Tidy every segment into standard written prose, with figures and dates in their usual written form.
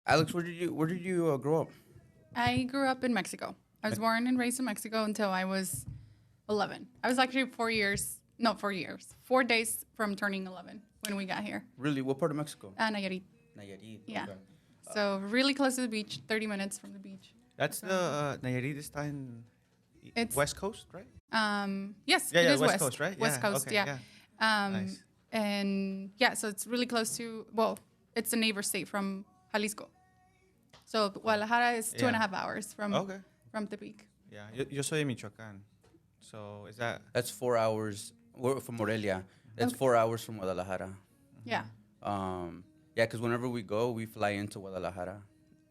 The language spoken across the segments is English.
Alex, where did you grow up? I grew up in Mexico. I was born and raised in Mexico until I was 11. I was actually 4 years, no, 4 years, 4 days from turning 11 when we got here. Really, what part of Mexico? Nayarit. Nayarit. Yeah. Okay. So really close to the beach, 30 minutes from the beach. That's the Nayarit is in It's West Coast, right? Yes, Yeah, it yeah, is West Coast, right? West Yeah, Coast, okay, yeah. yeah. Nice. And yeah, so it's really close to, well, it's a neighbor state from Jalisco. So Guadalajara is 2.5 hours Okay. from Tepic. Yeah, yo soy de Michoacán. So is that That's 4 hours. We're from Morelia. That's Okay. 4 hours from Guadalajara. Yeah. Yeah, because whenever we go, we fly into Guadalajara,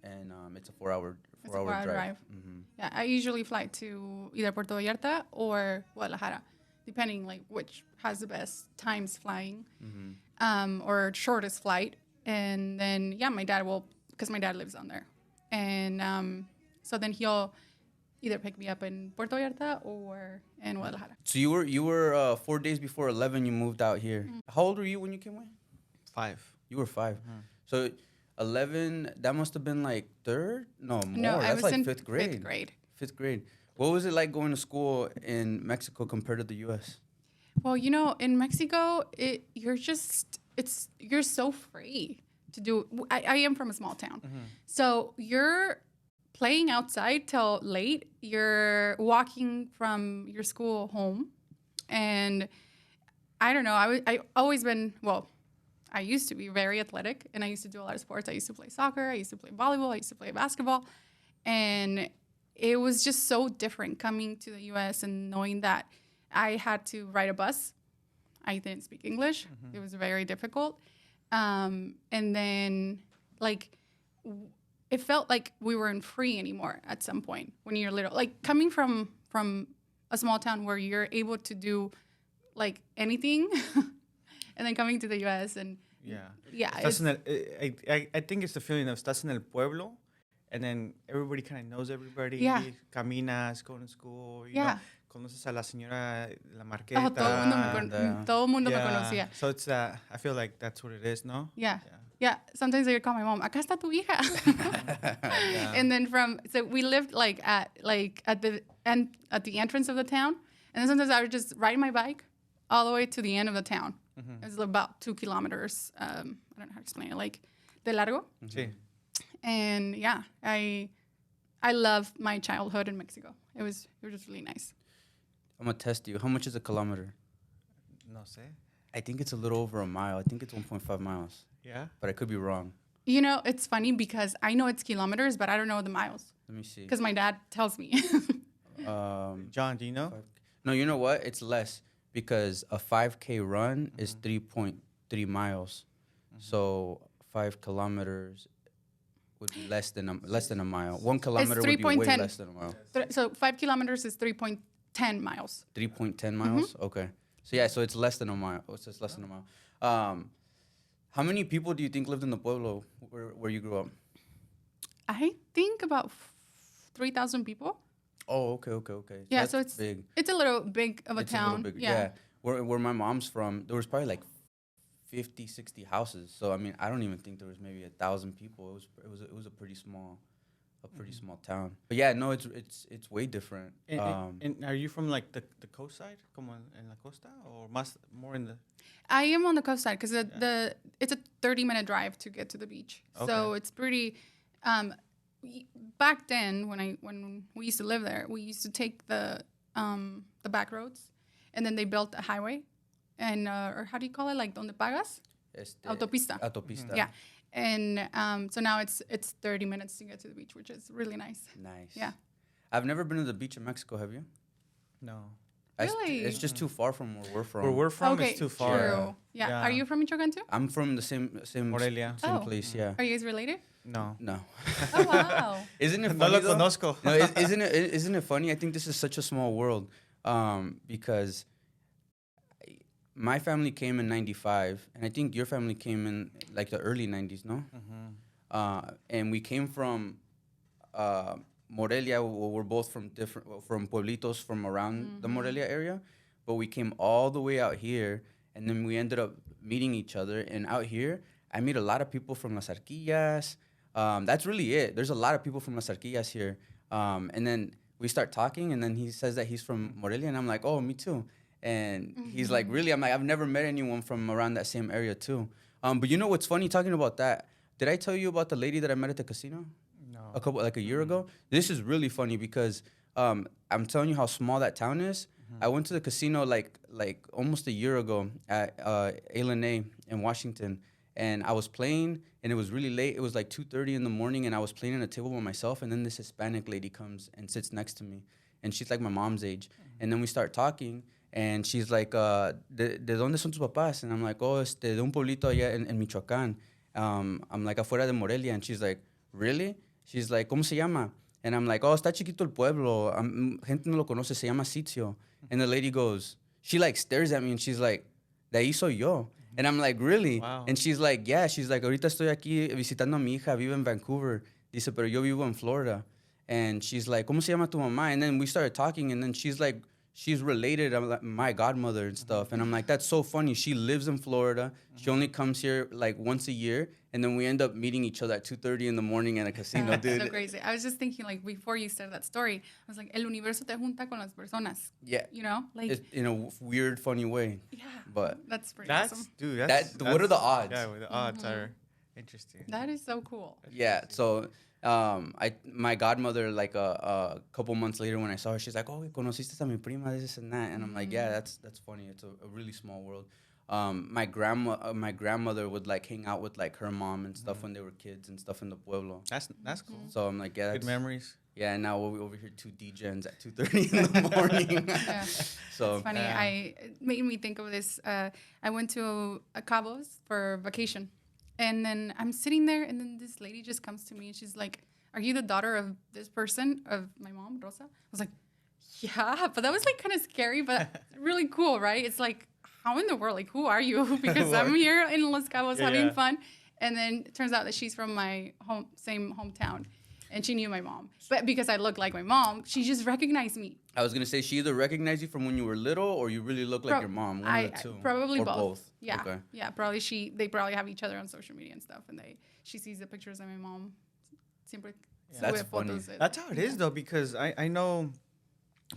and it's a 4 hour It's a 4-hour drive. Mm-hmm. Yeah, I usually fly to either Puerto Vallarta or Guadalajara, depending like which has the best times flying, or shortest flight. And then yeah, my dad will, because my dad lives on there, and so then he'll either pick me up in Puerto Vallarta or in Guadalajara. So you were 4 days before 11. You moved out here. How old were you when you came away? 5? You were 5. So 11. That must have been like third. No, more. No, I That's was like in fifth grade. Fifth grade. Fifth grade. What was it like going to school in Mexico compared to the U.S.? Well, in Mexico, you're so free to do. I am from a small town, so you're playing outside till late. You're walking from your school home, and I don't know. I always been, well, I used to be very athletic, and I used to do a lot of sports. I used to play soccer. I used to play volleyball. I used to play basketball, and it was just so different coming to the U.S. and knowing that I had to ride a bus. I didn't speak English. It was very difficult. And then, it felt like we weren't free anymore at some point when you're little. Like, coming from a small town where you're able to do, like, anything, and then coming to the U.S. and, yeah. I think it's the feeling of estás en el pueblo, and then everybody kind of knows everybody. Yeah. Caminas, going to school. You Yeah. know, conoces a la señora la marqueta. Todo el mundo me conocía. So it's I feel like that's what it is, no? Yeah. Yeah. Sometimes I would call my mom, acá está tu hija. And then so we lived at the entrance of the town. And then sometimes I would just ride my bike all the way to the end of the town. It was about 2 kilometers. I don't know how to explain it, like de largo. Sí. And yeah, I love my childhood in Mexico. It was just really nice. I'm gonna test you. How much is a kilometer? No sé. I think it's a little over a mile. I think it's 1.5 miles. Yeah? But I could be wrong. It's funny because I know it's kilometers, but I don't know the miles. Let me see. Because my dad tells me. John, do you know? No, you know what? It's less because a 5K run is 3.3 miles. So 5 kilometers would be less than a mile. 1 kilometer would be way 3.10. less than a mile. So 5 kilometers is 3.10 miles. 3.10 miles? Okay. So yeah, so it's less than a mile. It's just less than a mile. How many people do you think lived in the pueblo where you grew up? I think about 3,000 people. Oh, okay. Yeah, That's so it's big. It's a little big of a It's town. a little big. Yeah. Where my mom's from, there was probably like 50, 60 houses. So I mean, I don't even think there was maybe 1,000 people. It was a pretty small town. But yeah, no, it's way different. And are you from like the coast side, como en la costa, or more in the? I am on the coast side because it's a 30-minute drive to get to the beach. Okay. So it's pretty. Back then, when we used to live there, we used to take the back roads, and then they built a highway, and or how do you call it, like donde pagas? Autopista. Autopista. Yeah, and so now it's 30 minutes to get to the beach, which is really nice. Nice. Yeah. I've never been to the beach in Mexico. Have you? No. Really? It's just too far from where we're from. Where we're from Okay, is too far. true. Yeah. Yeah. Are you from Michoacan too? I'm from the same Morelia. same place. Yeah. Are you guys related? No. No. Oh wow. Isn't it No funny lo though? conozco. No, isn't it funny? I think this is such a small world, because my family came in '95, and I think your family came in like the early '90s, no? And we came from Morelia. We're both from from pueblitos from around the Morelia area, but we came all the way out here, and then we ended up meeting each other. And out here, I meet a lot of people from Las Arquillas, That's really it. There's a lot of people from Las Arquillas here. And then we start talking, and then he says that he's from Morelia, and I'm like, oh, me too. And he's like, really? I'm like, I've never met anyone from around that same area too. But you know what's funny talking about that? Did I tell you about the lady that I met at the casino? No. A year ago? This is really funny because I'm telling you how small that town is. I went to the casino like almost a year ago at A in Washington, and I was playing, and it was really late. It was like 2:30 in the morning, and I was playing at a table by myself, and then this Hispanic lady comes and sits next to me, and she's like my mom's age. And then we start talking, and she's like, ¿De dónde son tus papás? And I'm like, oh, de un pueblito allá en Michoacán. I'm like, afuera de Morelia. And she's like, really? She's like, ¿cómo se llama? And I'm like, oh, está chiquito el pueblo. Gente no lo conoce, se llama Sitio. And the lady goes, she like stares at me, and she's like, de ahí soy yo. And I'm like, really? Wow. And she's like, yeah. She's like, ahorita estoy aquí visitando a mi hija, vive en Vancouver. Dice, pero yo vivo en Florida. And she's like, ¿cómo se llama tu mamá? And then we started talking, and then she's like, she's related. I'm like, my godmother and stuff. And I'm like, that's so funny. She lives in Florida. She only comes here like once a year. And then we end up meeting each other at 2:30 in the morning at a casino, dude. So crazy. I was just thinking, like, before you started that story, I was like, el universo te junta con las personas. Yeah. You know? Like, It's in a weird, funny way. yeah. But That's pretty awesome. Dude, that's... what are the odds? Yeah, the odds are interesting. That is so cool. Yeah, so my godmother, like a couple months later when I saw her, she's like, oh, conociste a mi prima, this and that. And I'm like, yeah, that's funny. It's a really small world. My grandmother would like hang out with like her mom and stuff when they were kids and stuff in the pueblo. That's cool. So I'm like, yeah, Good memories. Yeah, and now we're over here 2 DGens at 2:30 in the morning. Yeah. So It's funny. It made me think of this. I went to Cabos for vacation. And then I'm sitting there, and then this lady just comes to me, and she's like, are you the daughter of this person, of my mom, Rosa? I was like, yeah. But that was like kind of scary, but really cool, right? It's like, how in the world? Like, who are you? Because I'm here in Los Cabos having fun. And then it turns out that she's from my same hometown. And she knew my mom. But because I look like my mom, she just recognized me. I was going to say, she either recognized you from when you were little, or you really look like your mom. One of the two. Probably or both. Yeah. Okay. Yeah, probably they probably have each other on social media and stuff. And she sees the pictures of my mom. Siempre That's sube funny. fotos. That's how it is, though, because I know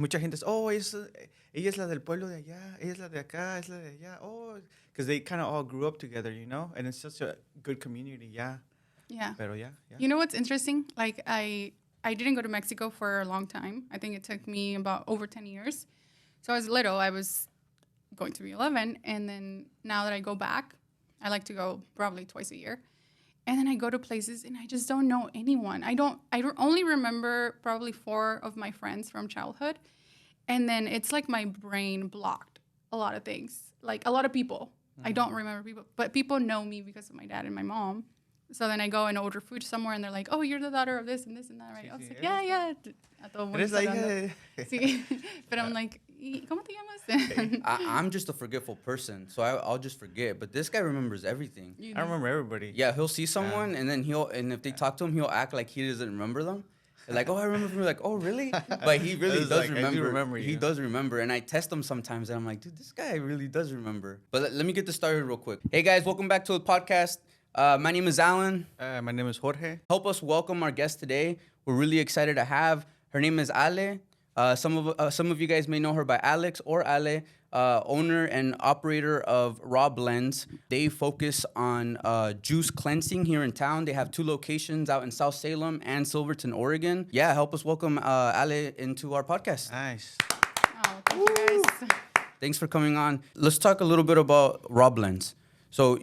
mucha gente es, oh, ella es la del pueblo de allá, ella es la de acá, es la de allá. Oh, because they kind of all grew up together, you know? And it's such a good community, yeah. Yeah. Pero yeah. You know what's interesting? Like, I didn't go to Mexico for a long time. I think it took me about over 10 years. So I was little. I was going to be 11. And then now that I go back, I like to go probably twice a year. And then I go to places, and I just don't know anyone. I only remember probably 4 of my friends from childhood. And then it's like my brain blocked a lot of things. Like, a lot of people. I don't remember people. But people know me because of my dad and my mom. So then I go and order food somewhere, and they're like, oh, you're the daughter of this and this and that, right? I was like, yeah. A todo mundo Eres la hija hablando. de... Sí. But I'm like, "¿Y cómo te llamas?" I'm just a forgetful person, so I'll just forget. But this guy remembers everything. I remember everybody. Yeah, he'll see someone, and then if they talk to him, he'll act like he doesn't remember them. They're like, oh, I remember him. Like, oh, really? But he really does like, remember. I do remember you. He does remember, and I test him sometimes, and I'm like, dude, this guy really does remember. But let me get this started real quick. Hey, guys, welcome back to the podcast. My name is Alan. My name is Jorge. Help us welcome our guest today. We're really excited to have. Her name is Ale. Some of you guys may know her by Alex or Ale, owner and operator of Raw Blendz. They focus on juice cleansing here in town. They have 2 locations out in South Salem and Silverton, Oregon. Yeah, help us welcome Ale into our podcast. Nice. Oh, thank you guys. Thanks for coming on. Let's talk a little bit about Raw Blendz. So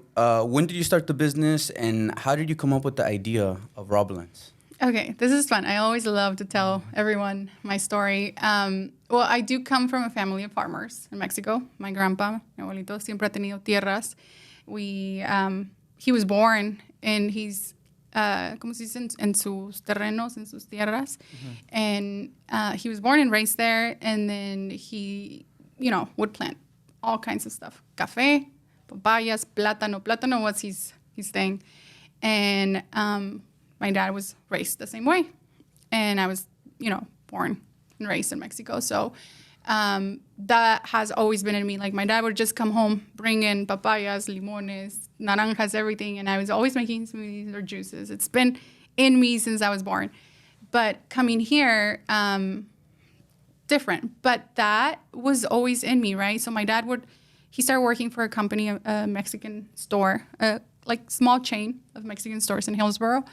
when did you start the business, and how did you come up with the idea of Raw Blendz? Okay, this is fun. I always love to tell everyone my story. Well, I do come from a family of farmers in Mexico. My grandpa, mi abuelito, siempre ha tenido tierras. He was born, and he's, ¿cómo se dice? En sus terrenos, en sus tierras. And he was born and raised there, and then he, would plant all kinds of stuff. Café, papayas, plátano was his thing. And my dad was raised the same way. And I was, born and raised in Mexico. So That has always been in me. Like my dad would just come home, bring in papayas, limones, naranjas, everything, and I was always making smoothies or juices. It's been in me since I was born. But coming here, different. But that was always in me, right? So my dad he started working for a company, a Mexican store, like small chain of Mexican stores in Hillsboro,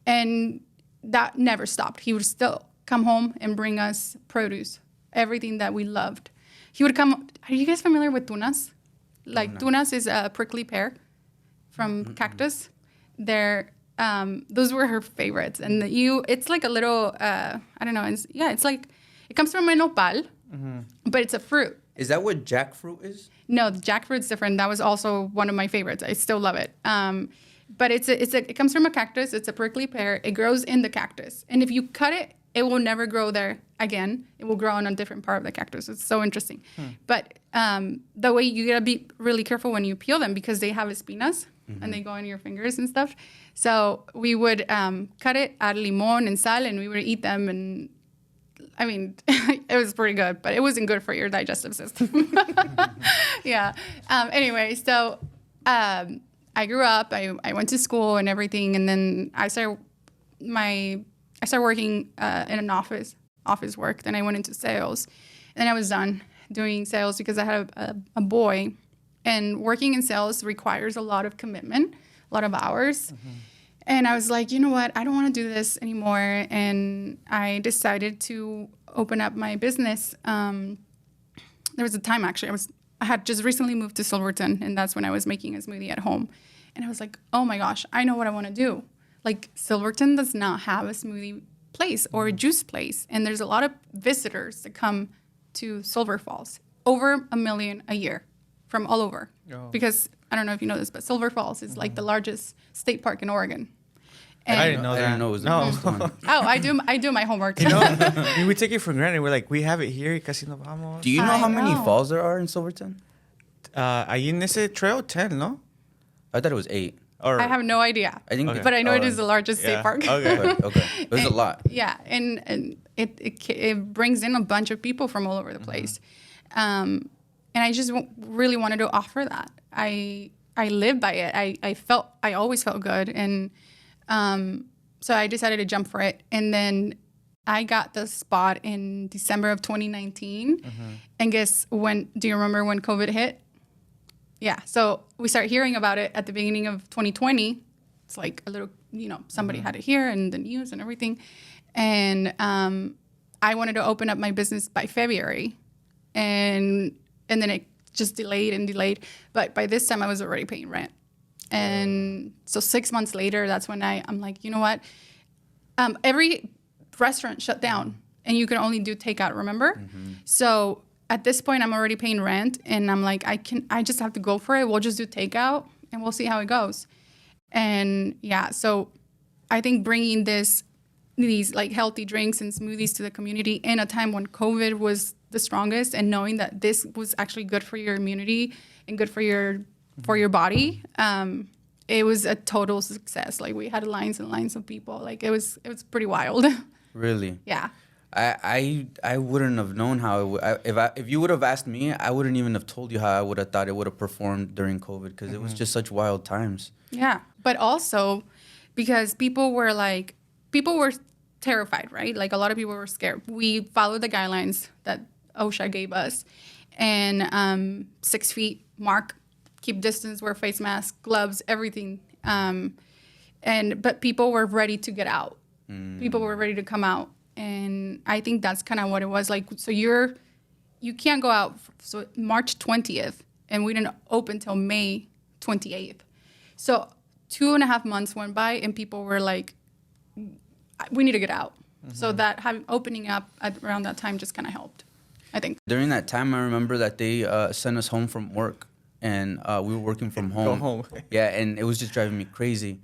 and that never stopped. He would still come home and bring us produce, everything that we loved. He would come. Are you guys familiar with tunas? Like tunas is a prickly pear from cactus. Those were her favorites, and it's like a little. I don't know. It's like it comes from a nopal, but it's a fruit. Is that what jackfruit is? No, the jackfruit's different. That was also one of my favorites. I still love it. But it comes from a cactus. It's a prickly pear. It grows in the cactus, and if you cut it, it will never grow there again. It will grow on a different part of the cactus. It's so interesting. But the way you gotta be really careful when you peel them because they have espinas and they go in your fingers and stuff. So we would cut it, add limon and sal, and we would eat them. And I mean, it was pretty good, but it wasn't good for your digestive system. Yeah. Anyway, so I grew up. I went to school and everything, and then I started working in an office work. Then I went into sales. And then I was done doing sales because I had a boy. And working in sales requires a lot of commitment, a lot of hours. And I was like, you know what? I don't want to do this anymore. And I decided to open up my business. There was a time, actually, I had just recently moved to Silverton. And that's when I was making a smoothie at home. And I was like, oh, my gosh, I know what I want to do. Like Silverton does not have a smoothie place or a juice place. And there's a lot of visitors that come to Silver Falls, over 1 million a year from all over. Because I don't know if you know this, but Silver Falls is like the largest state park in Oregon. And I didn't know that. I didn't know it was the biggest one. Oh, I do my homework. You know, we take it for granted. We're like, we have it here. Casi no vamos. Do you know I how many know. falls there are in Silverton? Ahí en ese trail, 10, no? I thought it was 8. Or I have no idea. I think, Okay. But I know it Oh, is the largest state yeah. park. Okay. okay. It was a lot. Yeah, and it brings in a bunch of people from all over the place. And I just really wanted to offer that. I live by it. I always felt good. And so I decided to jump for it. And then I got the spot in December of 2019. And do you remember when COVID hit? Yeah. So we started hearing about it at the beginning of 2020. It's like a little, somebody had it here and the news and everything. And I wanted to open up my business by February. And then it just delayed. But by this time I was already paying rent. And so 6 months later, that's when I'm like, you know what? Every restaurant shut down and you can only do takeout, remember? So at this point I'm already paying rent and I'm like, I just have to go for it. We'll just do takeout and we'll see how it goes. And yeah, so I think bringing these like healthy drinks and smoothies to the community in a time when COVID was the strongest, and knowing that this was actually good for your immunity and good for your body, it was a total success. Like we had lines and lines of people. Like it was pretty wild. Really? Yeah. I wouldn't have known how if you would have asked me, I wouldn't even have told you how I would have thought it would have performed during COVID because it was just such wild times. Yeah, but also because people were terrified, right? Like a lot of people were scared. We followed the guidelines that OSHA gave us, and 6 feet mark, keep distance, wear face mask, gloves, everything. But people were ready to get out. People were ready to come out. And I think that's kind of what it was like. So you can't go out. So March 20th, and we didn't open till May 28th. So 2.5 months went by, and people were like, we need to get out. So that opening up around that time just kind of helped, I think. During that time, I remember that they sent us home from work, and we were working from home. Go home. Yeah, and it was just driving me crazy.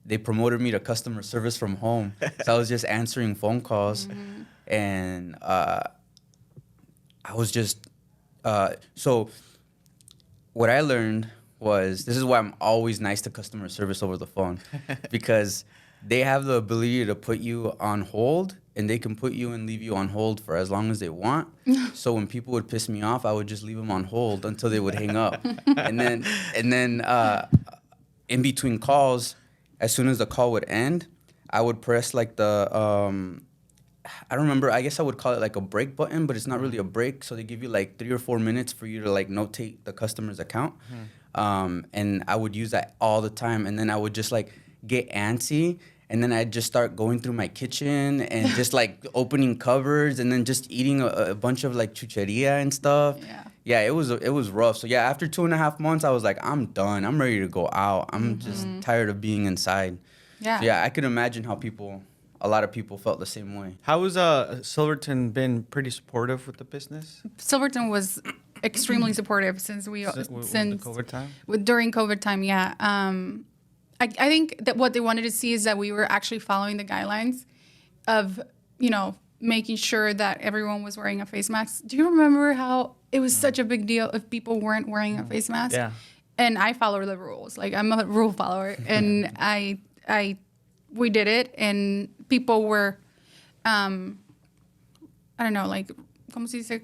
They promoted me to customer service from home. So I was just answering phone calls. And I was just... so what I learned was... This is why I'm always nice to customer service over the phone. Because they have the ability to put you on hold and they can put you and leave you on hold for as long as they want. So when people would piss me off, I would just leave them on hold until they would hang up. And then in between calls, as soon as the call would end, I would press like the I don't remember. I guess I would call it like a break button, but it's not really a break. So they give you like 3 or 4 minutes for you to like notate the customer's account. And I would use that all the time. And then I would just like get antsy. And then I'd just start going through my kitchen and just like opening cupboards and then just eating a bunch of like chucheria and stuff. Yeah, it was rough. So yeah, after 2.5 months, I was like, I'm done. I'm ready to go out. I'm just tired of being inside. Yeah. So yeah, I could imagine how a lot of people felt the same way. How has Silverton been pretty supportive with the business? Silverton was extremely supportive since COVID time? During COVID time, yeah. I think that what they wanted to see is that we were actually following the guidelines of, making sure that everyone was wearing a face mask. Do you remember how it was such a big deal if people weren't wearing a face mask? Yeah. And I follow the rules. Like, I'm a rule follower, and we did it, and people were, I don't know, like, como se dice,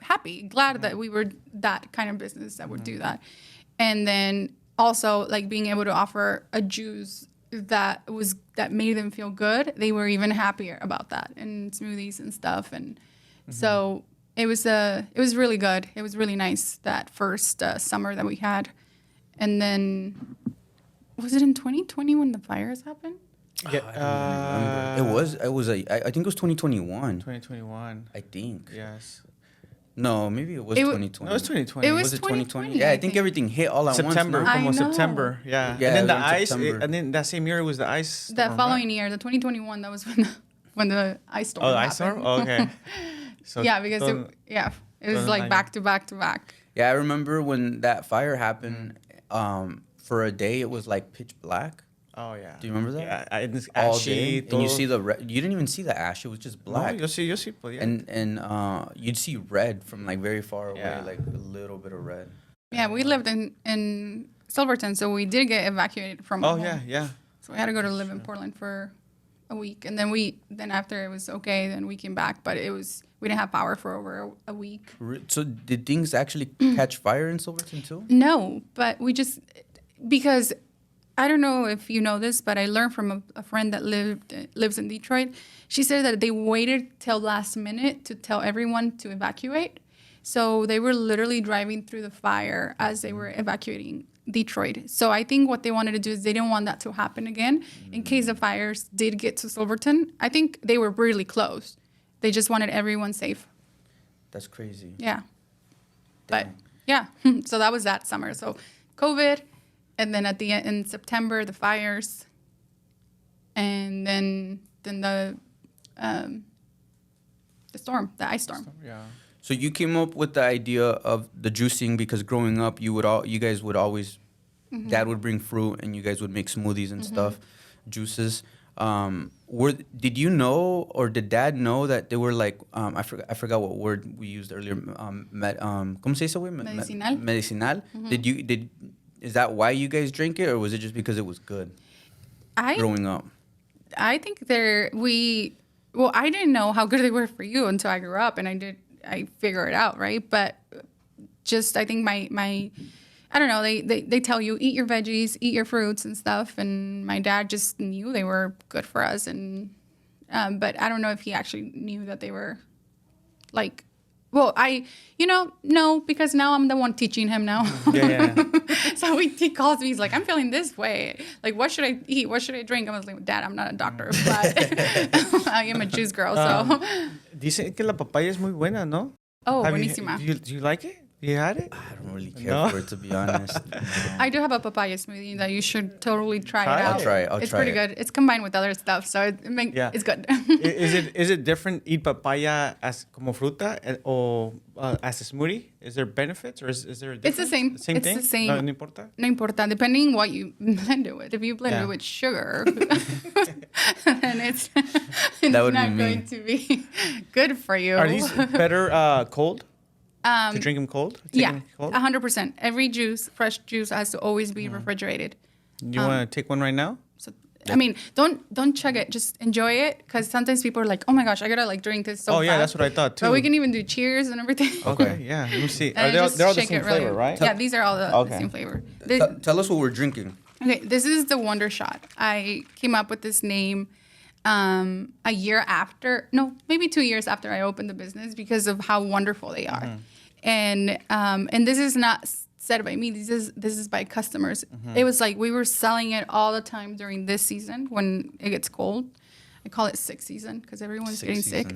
happy, glad that we were that kind of business that would do that. And then also, like, being able to offer a juice that made them feel good, they were even happier about that, and smoothies and stuff. And so it was really good. It was really nice that first summer that we had. And then, was it in 2020 when the fires happened? Yeah, I don't remember. I think it was 2021. 2021. I think. Yes. No, maybe it was 2020. No, it was 2020. Was it 2020? Yeah, I think everything hit all at September, once. almost September. Yeah. Yeah, And then it the was in ice, September. and then that same year it was the ice. The storm, following right? year, the 2021, that was when the ice storm Oh, the happened. ice storm? Oh, okay. So Yeah, because it was like back to back to back. Yeah, I remember when that fire happened. For a day, it was like pitch black. Oh yeah. Do you remember that? Yeah, it's All ashy. day, and you see you didn't even see the ash. It was just black. No, you'll see. But yeah. And you'd see red from like very far away, Yeah. like a little bit of red. Yeah, we lived in Silverton, so we did get evacuated from our Oh home. yeah. So we had to go to live in Portland for a week, and then after it was okay, then we came back, but we didn't have power for over a week. So did things actually catch fire in Silverton too? No, but because I don't know if you know this, but I learned from a friend that lives in Detroit. She said that they waited till last minute to tell everyone to evacuate. So they were literally driving through the fire as they were evacuating Detroit. So I think what they wanted to do is they didn't want that to happen again in case the fires did get to Silverton. I think they were really close. They just wanted everyone safe. That's crazy. Yeah. Damn. But yeah, so that was that summer. So COVID, and then at the end in September, the fires, and then the storm, the ice storm. Yeah. So you came up with the idea of the juicing because growing up, you guys would always, Dad would bring fruit and you guys would make smoothies and stuff, juices. Did you know, or did Dad know that they were like, I forgot what word we used earlier, ¿cómo se dice, güey? Medicinal. Medicinal. Is that why you guys drink it, or was it just because it was good growing up? I think I didn't know how good they were for you until I grew up, and I figured it out, right? But just, I think my I don't know, they tell you, eat your veggies, eat your fruits and stuff, and my dad just knew they were good for us, and but I don't know if he actually knew that they were like, well, no, because now I'm the one teaching him now. Yeah. So he calls me, he's like, I'm feeling this way. Like, what should I eat? What should I drink? I was like, Dad, I'm not a doctor, but I am a juice girl, so. Dicen que la papaya es muy buena, ¿no? Oh, Have buenísima. Do you like it? You had it? I don't really care for it, to be honest. No. I do have a papaya smoothie that you should totally try it out. I'll try it. It's pretty good. It's combined with other stuff, so it's good. Is it different eat papaya as como fruta or as a smoothie? Is there benefits or is there a difference? It's the same. Same It's thing? the same. No importa? No importa, depending what you blend it with. If you blend it with sugar, then it's would not be me. going to be good for you. Are these better cold? To drink them cold? Yeah, 100%. Every fresh juice has to always be refrigerated. Do you want to take one right now? So I mean, don't chug it. Just enjoy it, because sometimes people are like, "Oh my gosh, I gotta like drink this so fast." Oh yeah, that's what I thought too. But we can even do cheers and everything. Okay, yeah. Let me see. And They're all just the shake same it really- flavor, right? Yeah, these are all the Okay. same flavor. Tell us what we're drinking. Okay, this is the Wonder Shot. I came up with this name a year after, no, maybe 2 years after I opened the business, because of how wonderful they are. And this is not said by me. This is by customers. It was like we were selling it all the time during this season when it gets cold. I call it sick season because everyone's getting sick.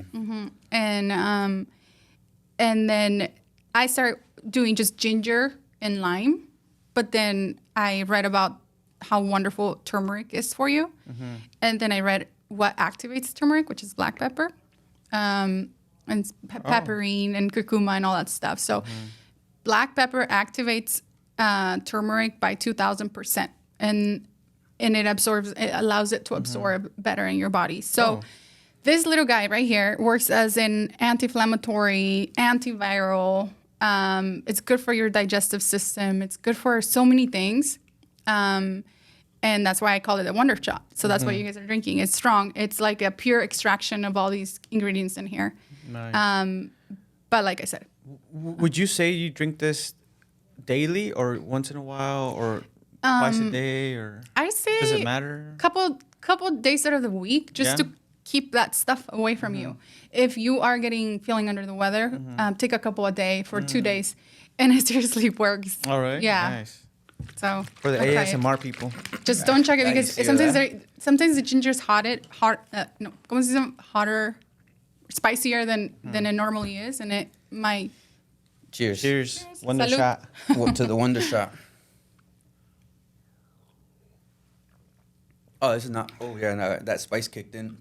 And then I start doing just ginger and lime, but then I read about how wonderful turmeric is for you, and then I read what activates turmeric, which is black pepper, and pepperine and curcuma and all that stuff. So black pepper activates turmeric by 2,000%, and it allows it to absorb better in your body. So this little guy right here works as an anti-inflammatory, antiviral. It's good for your digestive system. It's good for so many things. And that's why I call it a Wonder Shot. So that's what you guys are drinking. It's strong. It's like a pure extraction of all these ingredients in here. Nice. But like I said, Would you say you drink this daily or once in a while or twice a day, or I say does it matter? couple days out of the week, just to keep that stuff away from you. If you are feeling under the weather, take a couple a day for 2 days, and it seriously works. All right. Yeah. Nice. So For the try it. ASMR people. Just don't chug it, Yeah, you because see sometimes that? sometimes the ginger's ¿cómo se dice? Hotter, spicier than it normally is, and it might. Cheers. Cheers. Wonder Salud. shot. To the Wonder Shot. Oh, this is not. Oh yeah, no, that spice kicked in.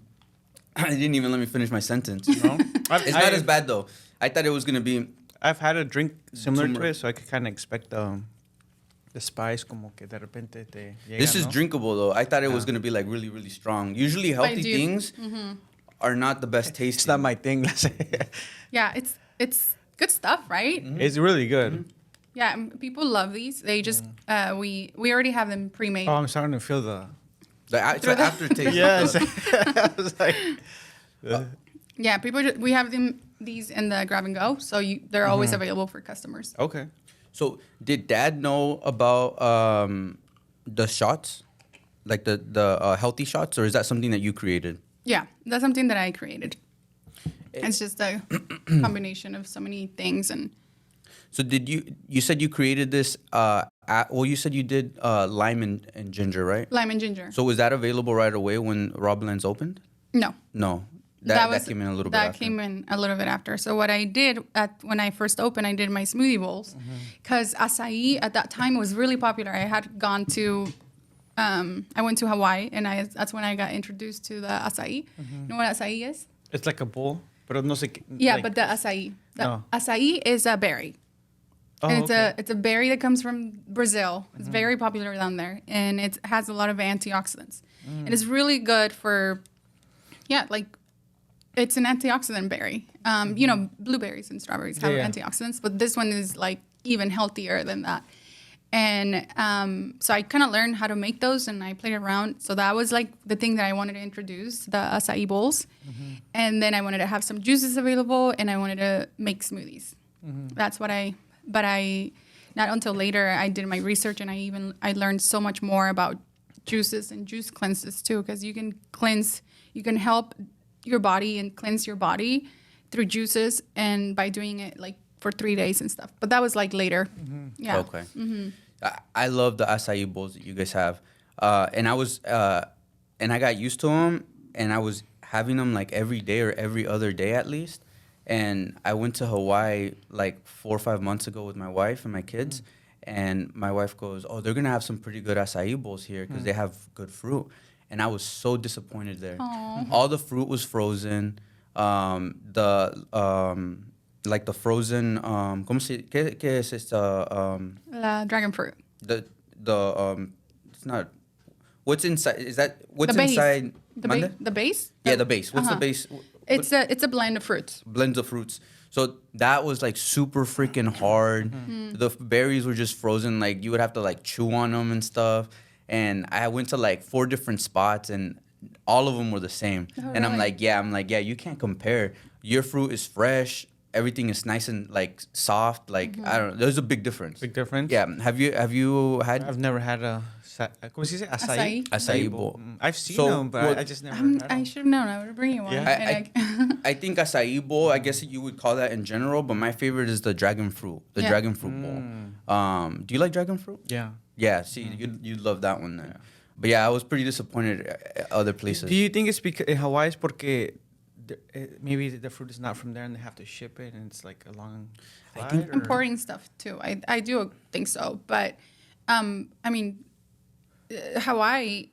I didn't even let me finish my sentence. No? It's not as bad though. I thought it was gonna be. I've had a drink similar to Turmeric. it, so I could kind of expect the spice, como que de repente te llega, This is ¿no? drinkable though. I thought it was gonna be like really, really strong. Usually healthy do you- things are not the best tasting. It's not my thing. Yeah, it's good stuff, right? It's really good. Yeah, people love these. They just we already have them pre-made. Oh, I'm starting to feel the. It's an aftertaste. Yes. I was like, Yeah, we have these in the grab and go, so they're always available for customers. okay. So did Dad know about the shots, like the healthy shots, or is that something that you created? Yeah, that's something that I created. It's just a combination of so many things. And So did you said you created this? You said you did lime and ginger, right? lime and ginger. So was that available right away when Raw Blendz opened? No, No, that came in a little bit. that after. came in a little bit after. So what I did when I first opened, I did my smoothie bowls, because acai at that time was really popular. I had gone to, I went to Hawaii, and that's when I got introduced to the acai. You know what acai is? It's like a bowl, but no sé. Yeah, like, but the acai. The Oh. acai is a berry. Oh, And it's okay. a berry that comes from Brazil. It's very popular down there, and it has a lot of antioxidants. And it's really good for, like it's an antioxidant berry. You know, blueberries and strawberries have Yeah. antioxidants, but this one is like even healthier than that. And so I kind of learned how to make those, and I played around. So that was like the thing that I wanted to introduce, the acai bowls. And then I wanted to have some juices available, and I wanted to make smoothies. That's what but not until later I did my research, and I learned so much more about juices and juice cleanses too, because you can help your body and cleanse your body through juices, and by doing it like for 3 days and stuff. But that was like later. Yeah. Okay. I love the acai bowls that you guys have, and I got used to them, and I was having them like every day or every other day at least. And I went to Hawaii like 4 or 5 months ago with my wife and my kids, and my wife goes, "Oh, they're gonna have some pretty good acai bowls here because they have good fruit." And I was so disappointed there. All the fruit was frozen. Like the frozen, ¿cómo se? ¿Qué es esta? La dragon fruit. It's not. What's inside? Is that what's The base. inside? The Mande? base? Yeah, the base. What's the base? It's a blend of fruits. Blends of fruits. So that was like super freaking hard. The berries were just frozen. Like you would have to like chew on them and stuff. and I went to like 4 different spots, and all of them were the same. Oh, and really? I'm like, yeah, you can't compare. Your fruit is fresh. Everything is nice and like soft. Like I don't know. There's a big difference. Big difference. Yeah. Have you had I've never had a ¿cómo se dice? Acai. acai bowl? I've seen So, them, but what- I just never had I them. should have known. I would bring you one. Yeah. And I think acai bowl, I guess you would call that in general, but my favorite is the dragon fruit. The Yeah. dragon fruit bowl. Do you like dragon fruit? Yeah. Yeah, see, you love that one then. But yeah, I was pretty disappointed at other places. Do you think it's because in Hawaii, it's porque maybe the fruit is not from there and they have to ship it and it's like a long I flight? think or- importing stuff too. I do think so, but I mean, Hawaii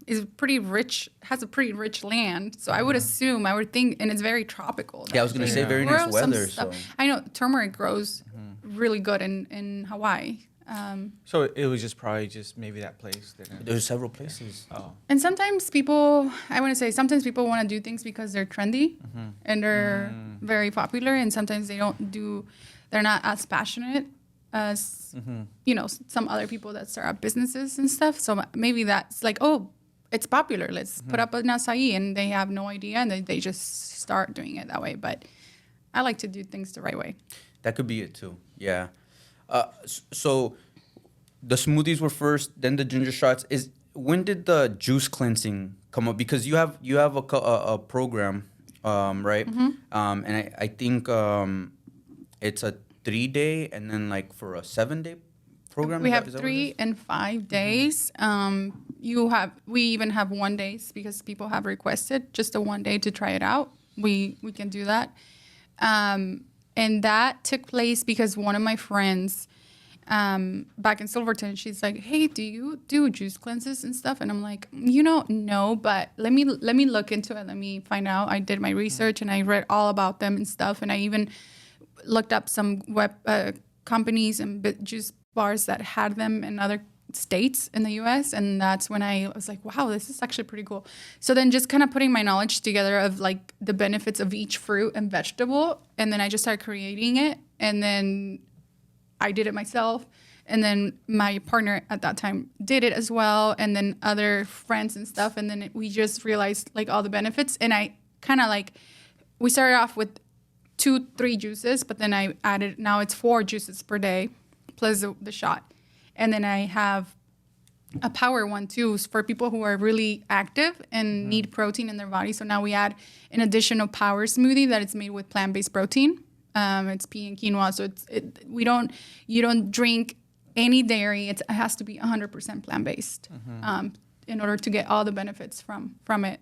is pretty rich, has a pretty rich land. So I would assume, I would think, and it's very tropical. Yeah, I was gonna They say very grow nice some weather. stuff. So I know turmeric grows really good in Hawaii. So it was just probably just maybe that place. there's several places. Oh. And sometimes people, I want to say, sometimes people want to do things because they're trendy and they're very popular, and sometimes they're not as passionate as some other people that start up businesses and stuff. So maybe that's like, oh, it's popular, let's put up an acai, and they have no idea, and they just start doing it that way. But I like to do things the right way. That could be it too. Yeah. So the smoothies were first, then the ginger shots. When did the juice cleansing come up? Because you have a program, right? And I think it's a 3-day and then like for a 7-day program. We Is have that what it 3 is? and 5 days. We even have 1 day because people have requested just a 1 day to try it out. We can do that. And that took place because one of my friends back in Silverton, she's like, hey, do you do juice cleanses and stuff? And I'm like, no, but let me look into it. Let me find out. I did my research and I read all about them and stuff. And I even looked up some web companies and juice bars that had them in other states in the US, and that's when I was like, wow, this is actually pretty cool. So then just kind of putting my knowledge together of like the benefits of each fruit and vegetable, and then I just started creating it, and then I did it myself, and then my partner at that time did it as well, and then other friends and stuff, and then we just realized like all the benefits. And I kind of like, we started off with 2-3 juices, but then I added, now it's 4 juices per day plus the shot. And then I have a power one too for people who are really active and need protein in their body. So now we add an additional power smoothie that is made with plant-based protein. It's pea and quinoa. So you don't drink any dairy. It has to be 100% plant-based in order to get all the benefits from it.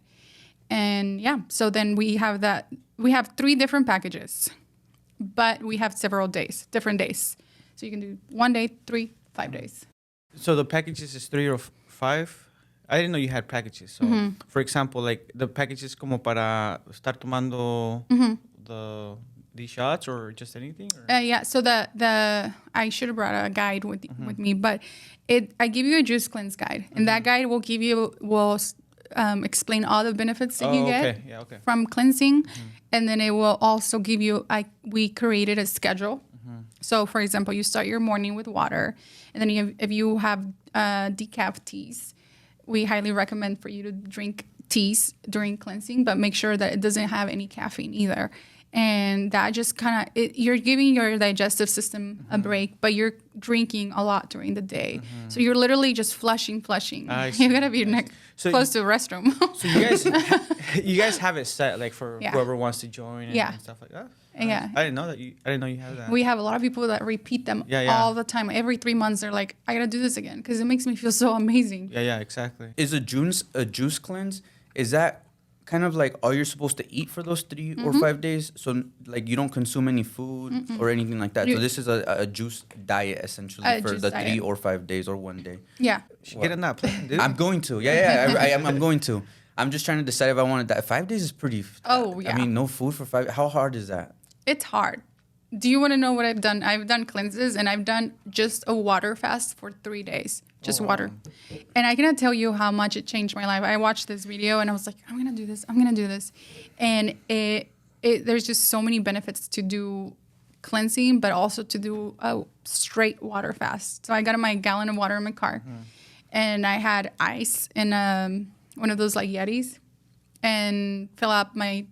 And yeah, so then we have 3 different packages, but we have several days, different days. So you can do 1 day, 3, 5 days. So the packages is 3 or 5? I didn't know you had packages. So, for example, like the packages como para estar tomando these shots or just anything? Or? Yeah. So I should have brought a guide with me, but I give you a juice cleanse guide, and that guide will explain all the benefits that you get from cleansing, and then it will also give you. We created a schedule. So, for example, you start your morning with water, and then if you have decaf teas, we highly recommend for you to drink teas during cleansing, but make sure that it doesn't have any caffeine either. And that just kind of, you're giving your digestive system a break, but you're drinking a lot during the day. So you're literally just flushing. You're going to be close to a restroom. So you guys have it set like for whoever wants to join and stuff like that? Yeah. I didn't know you had that. We have a lot of people that repeat them all the time. Every 3 months, they're like, I got to do this again because it makes me feel so amazing. Yeah, exactly. Is a juice cleanse, is that kind of like all you're supposed to eat for those 3 or 5 days? So like you don't consume any food or anything like that. So this is a juice diet essentially for the 3 or 5 days or 1 day. Yeah. Should get on that plan, dude. I'm going to. Yeah. I'm going to. I'm just trying to decide if I want to diet. 5 days is pretty. Oh, yeah. I mean, no food for 5. How hard is that? It's hard. Do you want to know what I've done? I've done cleanses, and I've done just a water fast for 3 days. Just water. And I cannot tell you how much it changed my life. I watched this video, and I was like, I'm going to do this. And there's just so many benefits to do cleansing, but also to do a straight water fast. So I got my gallon of water in my car. and I had ice in one of those like Yetis, and fill up my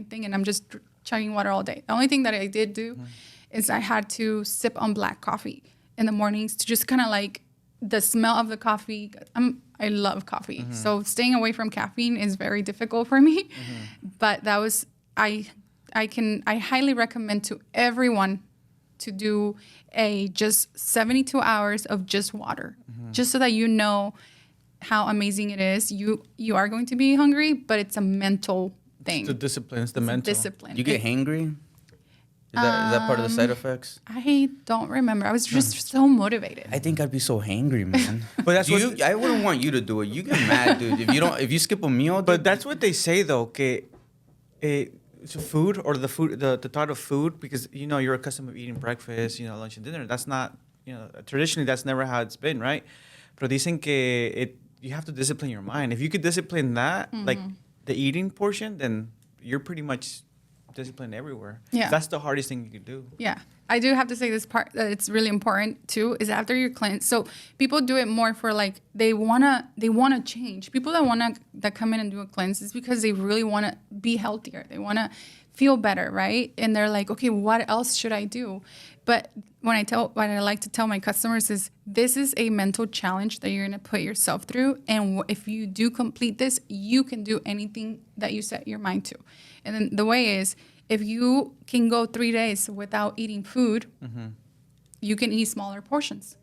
thing, and I'm just chugging water all day. The only thing that I did do is I had to sip on black coffee in the mornings to just kind of like the smell of the coffee. I love coffee, so staying away from caffeine is very difficult for me. But that was I highly recommend to everyone to do a just 72 hours of just water, just so that you know how amazing it is. You are going to be hungry, but it's a mental thing. It's the discipline. It's the mental discipline. You get hangry? Is that part of the side effects? I don't remember. I was just so motivated. I think I'd be so hangry, man. But that's what I wouldn't want you to do it. You get mad, dude. If you skip a meal. But that's what they say though. Okay, so food or the thought of food, because you're accustomed to eating breakfast, lunch and dinner. That's not traditionally that's never how it's been, right? Pero dicen que you have to discipline your mind. If you could discipline that, like the eating portion, then you're pretty much disciplined everywhere. Yeah. That's the hardest thing you could do. Yeah. I do have to say this part that it's really important too is after your cleanse. So people do it more for like they wanna change. People that come in and do a cleanse is because they really wanna be healthier. They wanna feel better, right? And they're like, okay, what else should I do? But what I like to tell my customers is this is a mental challenge that you're gonna put yourself through, and if you do complete this, you can do anything that you set your mind to. And then the way is, if you can go 3 days without eating food, you can eat smaller portions.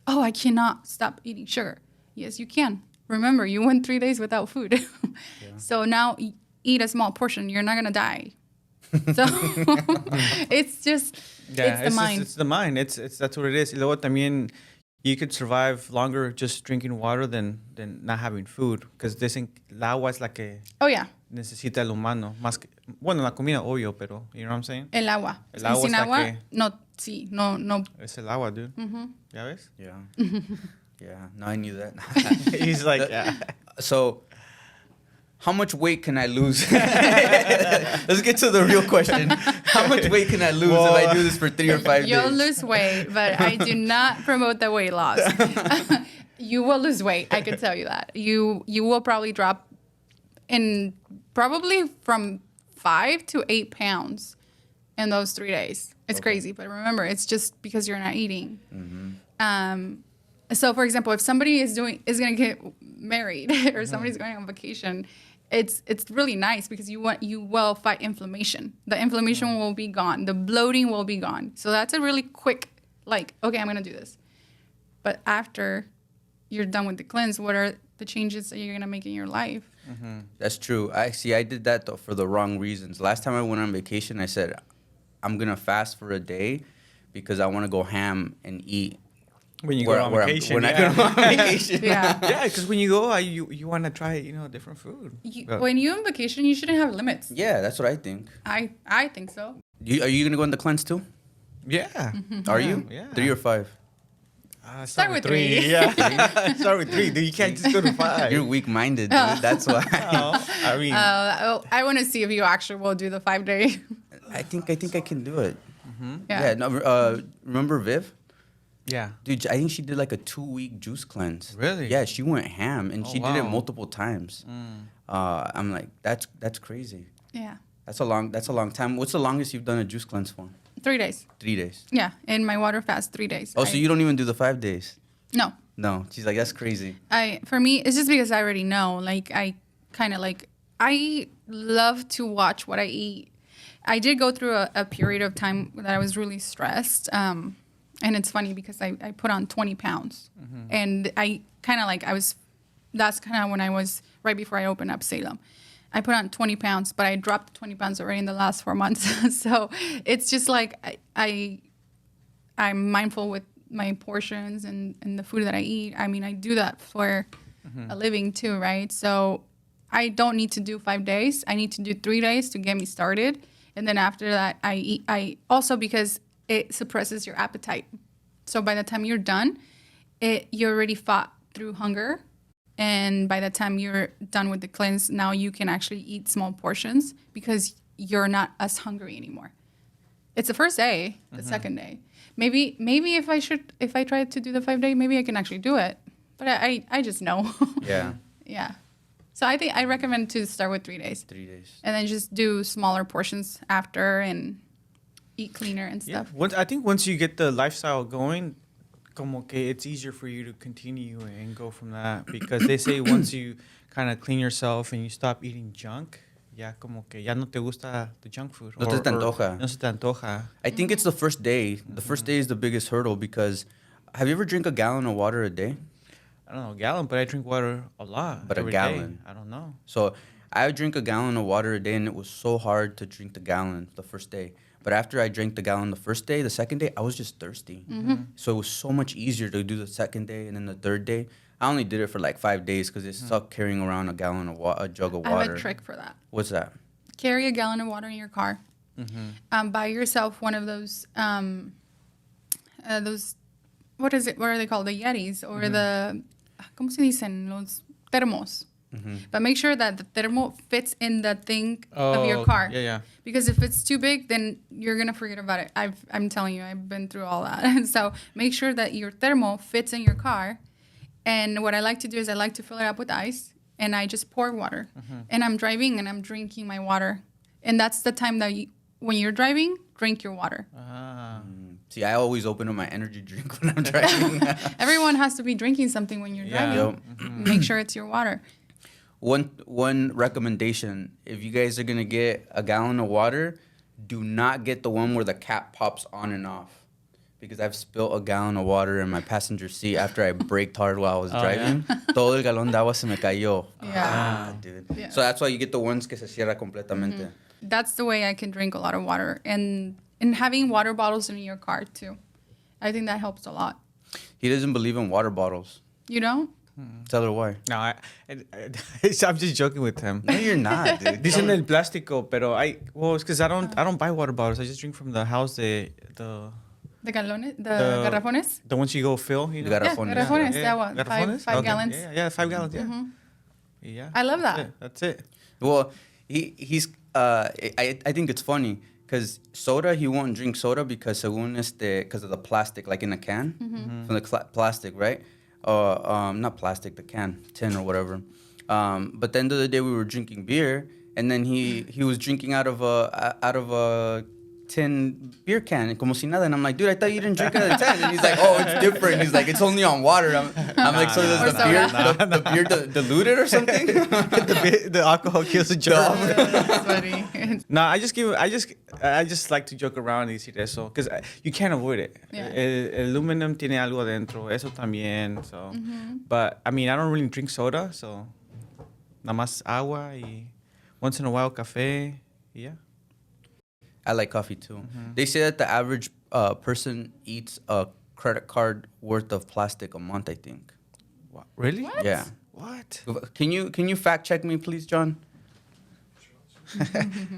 Oh, I cannot stop eating sugar. Yes, you can. Remember, you went 3 days without food. So now eat a small portion. You're not going to die. So it's just, it's the mind. It's the mind. That's what it is. Y luego también, you could survive longer just drinking water than not having food. Because dicen el agua es la que Oh, yeah. necesita el humano. Más que, bueno, la comida, obvio, pero, you know what I'm saying? El agua. El agua sin es la agua, que- no. Es el agua, dude. ¿Ya ves? Yeah. Yeah. No, I knew that. He's like, yeah. So, how much weight can I lose? Let's get to the real question. How much weight can I lose if I do this for 3 or 5 days? You'll lose weight, but I do not promote the weight loss. You will lose weight. I can tell you that. You will probably drop in probably from 5 to 8 pounds in those 3 days. It's crazy, but remember, it's just because you're not eating. So, for example, if somebody is going to get married or somebody's going on vacation, it's really nice because you will fight inflammation. The inflammation will be gone. The bloating will be gone. So that's a really quick, like, okay, I'm going to do this. But after you're done with the cleanse, what are the changes that you're going to make in your life? That's true. I did that though for the wrong reasons. Last time I went on vacation, I said, I'm going to fast for a day because I want to go ham and eat. When you go on vacation. When I go on vacation. Yeah. Yeah, because when you go, you want to try, different food. When you're on vacation, you shouldn't have limits. Yeah, that's what I think. I think so. Are you going to go on the cleanse too? Yeah. Are you? Yeah. 3 or 5? Start with 3. Yeah. Start with 3. Dude, you can't just go to 5. You're weak-minded, dude. That's why. No, I mean, I want to see if you actually will do the 5-day. I think I can do it. Yeah. Yeah. No. Remember Viv? yeah. Dude, I think she did like a 2-week juice cleanse. Really? Yeah, she went ham and Oh, she did it wow. multiple times. I'm like, that's crazy. Yeah. That's a long time. What's the longest you've done a juice cleanse for? 3 days. 3 days. Yeah. And my water fast 3 days. Oh, so you don't even do the 5 days? No. No. She's like, that's crazy. For me, it's just because I already know. Like, I kind of like, I love to watch what I eat. I did go through a period of time that I was really stressed. And it's funny because I put on 20 pounds. And I kind of like, that's kind of when I was right before I opened up Salem. I put on 20 pounds, but I dropped 20 pounds already in the last 4 months. So it's just like I'm mindful with my portions and the food that I eat. I mean, I do that for a living too, right? So I don't need to do 5 days. I need to do 3 days to get me started. And then after that, I eat. I also, because it suppresses your appetite. So by the time you're done, you already fought through hunger. And by the time you're done with the cleanse, now you can actually eat small portions because you're not as hungry anymore. It's the first day, the second day. Maybe if I tried to do the 5 day, maybe I can actually do it. But I just know. Yeah. Yeah. So I recommend to start with 3 days. 3 days. And then just do smaller portions after and eat cleaner and Yeah. stuff. I think once you get the lifestyle going, como que it's easier for you to continue and go from that, because they say once you kind of clean yourself and you stop eating junk, ya como que ya no te gusta the junk food. No te antoja. No se te antoja. I think it's the first day. The first day is the biggest hurdle because have you ever drink a gallon of water a day? I don't know, a gallon, but I drink water a lot. But a every gallon. day. I don't know. So I would drink a gallon of water a day, and it was so hard to drink the gallon the first day. But after I drank the gallon the first day, the second day, I was just thirsty. So it was so much easier to do the second day and then the third day. I only did it for like 5 days because it sucked carrying around a gallon of a jug of I water. have a trick for that. What's that? Carry a gallon of water in your car. Buy yourself one of those, what is it? What are they called? The Yetis or the, ¿cómo se dicen? Los termos. But make sure that the thermo fits in the thing of your car. Yeah, yeah. Because if it's too big, then you're going to forget about it. I'm telling you, I've been through all that. So make sure that your thermo fits in your car. And what I like to do is I like to fill it up with ice and I just pour water. And I'm driving and I'm drinking my water. And that's the time that when you're driving, drink your water. See, I always open up my energy drink when I'm driving. Everyone has to be drinking something when you're driving. Make sure it's your water. One recommendation, if you guys are going to get a gallon of water, do not get the one where the cap pops on and off. Because I've spilled a gallon of water in my passenger seat after I braked hard while I was driving. Todo el galón de agua se me cayó. Yeah. Dude. Yeah. So that's why you get the ones que se cierra completamente. That's the way I can drink a lot of water. And having water bottles in your car, too. I think that helps a lot. He doesn't believe in water bottles. You don't? Tell her why. No, I'm just joking with him. No, you're not, dude. Dicen el plástico, pero it's because I don't buy water bottles. I just drink from the house. The galones? The garrafones? The ones you go fill. You know? The garrafones. Yeah, garrafones. Yeah. That one. Garrafones? Five Okay. gallons. Yeah, 5 gallons. Yeah. Yeah. I love that. That's it. Well, he's I think it's funny because soda, he won't drink soda because because of the plastic, like in a can, from the plastic, right? Not plastic, the can, tin or whatever. But then the other day we were drinking beer, and then he was drinking out of a tin beer can, como si nada. And I'm like, dude, I thought you didn't drink out of the tin. And he's like, oh, it's different. He's like, it's only on water. I'm like, so does the beer diluted or something? the alcohol kills the germ. That's funny. No, I just like to joke around y decir eso, because you can't avoid it. Yeah. El aluminum tiene algo adentro, eso también. So, but I mean, I don't really drink soda, so nada más agua y once in a while café. Yeah. I like coffee too. They say that the average person eats a credit card worth of plastic a month, I think. What? Really? What? Yeah. What? Can you fact check me, please, John?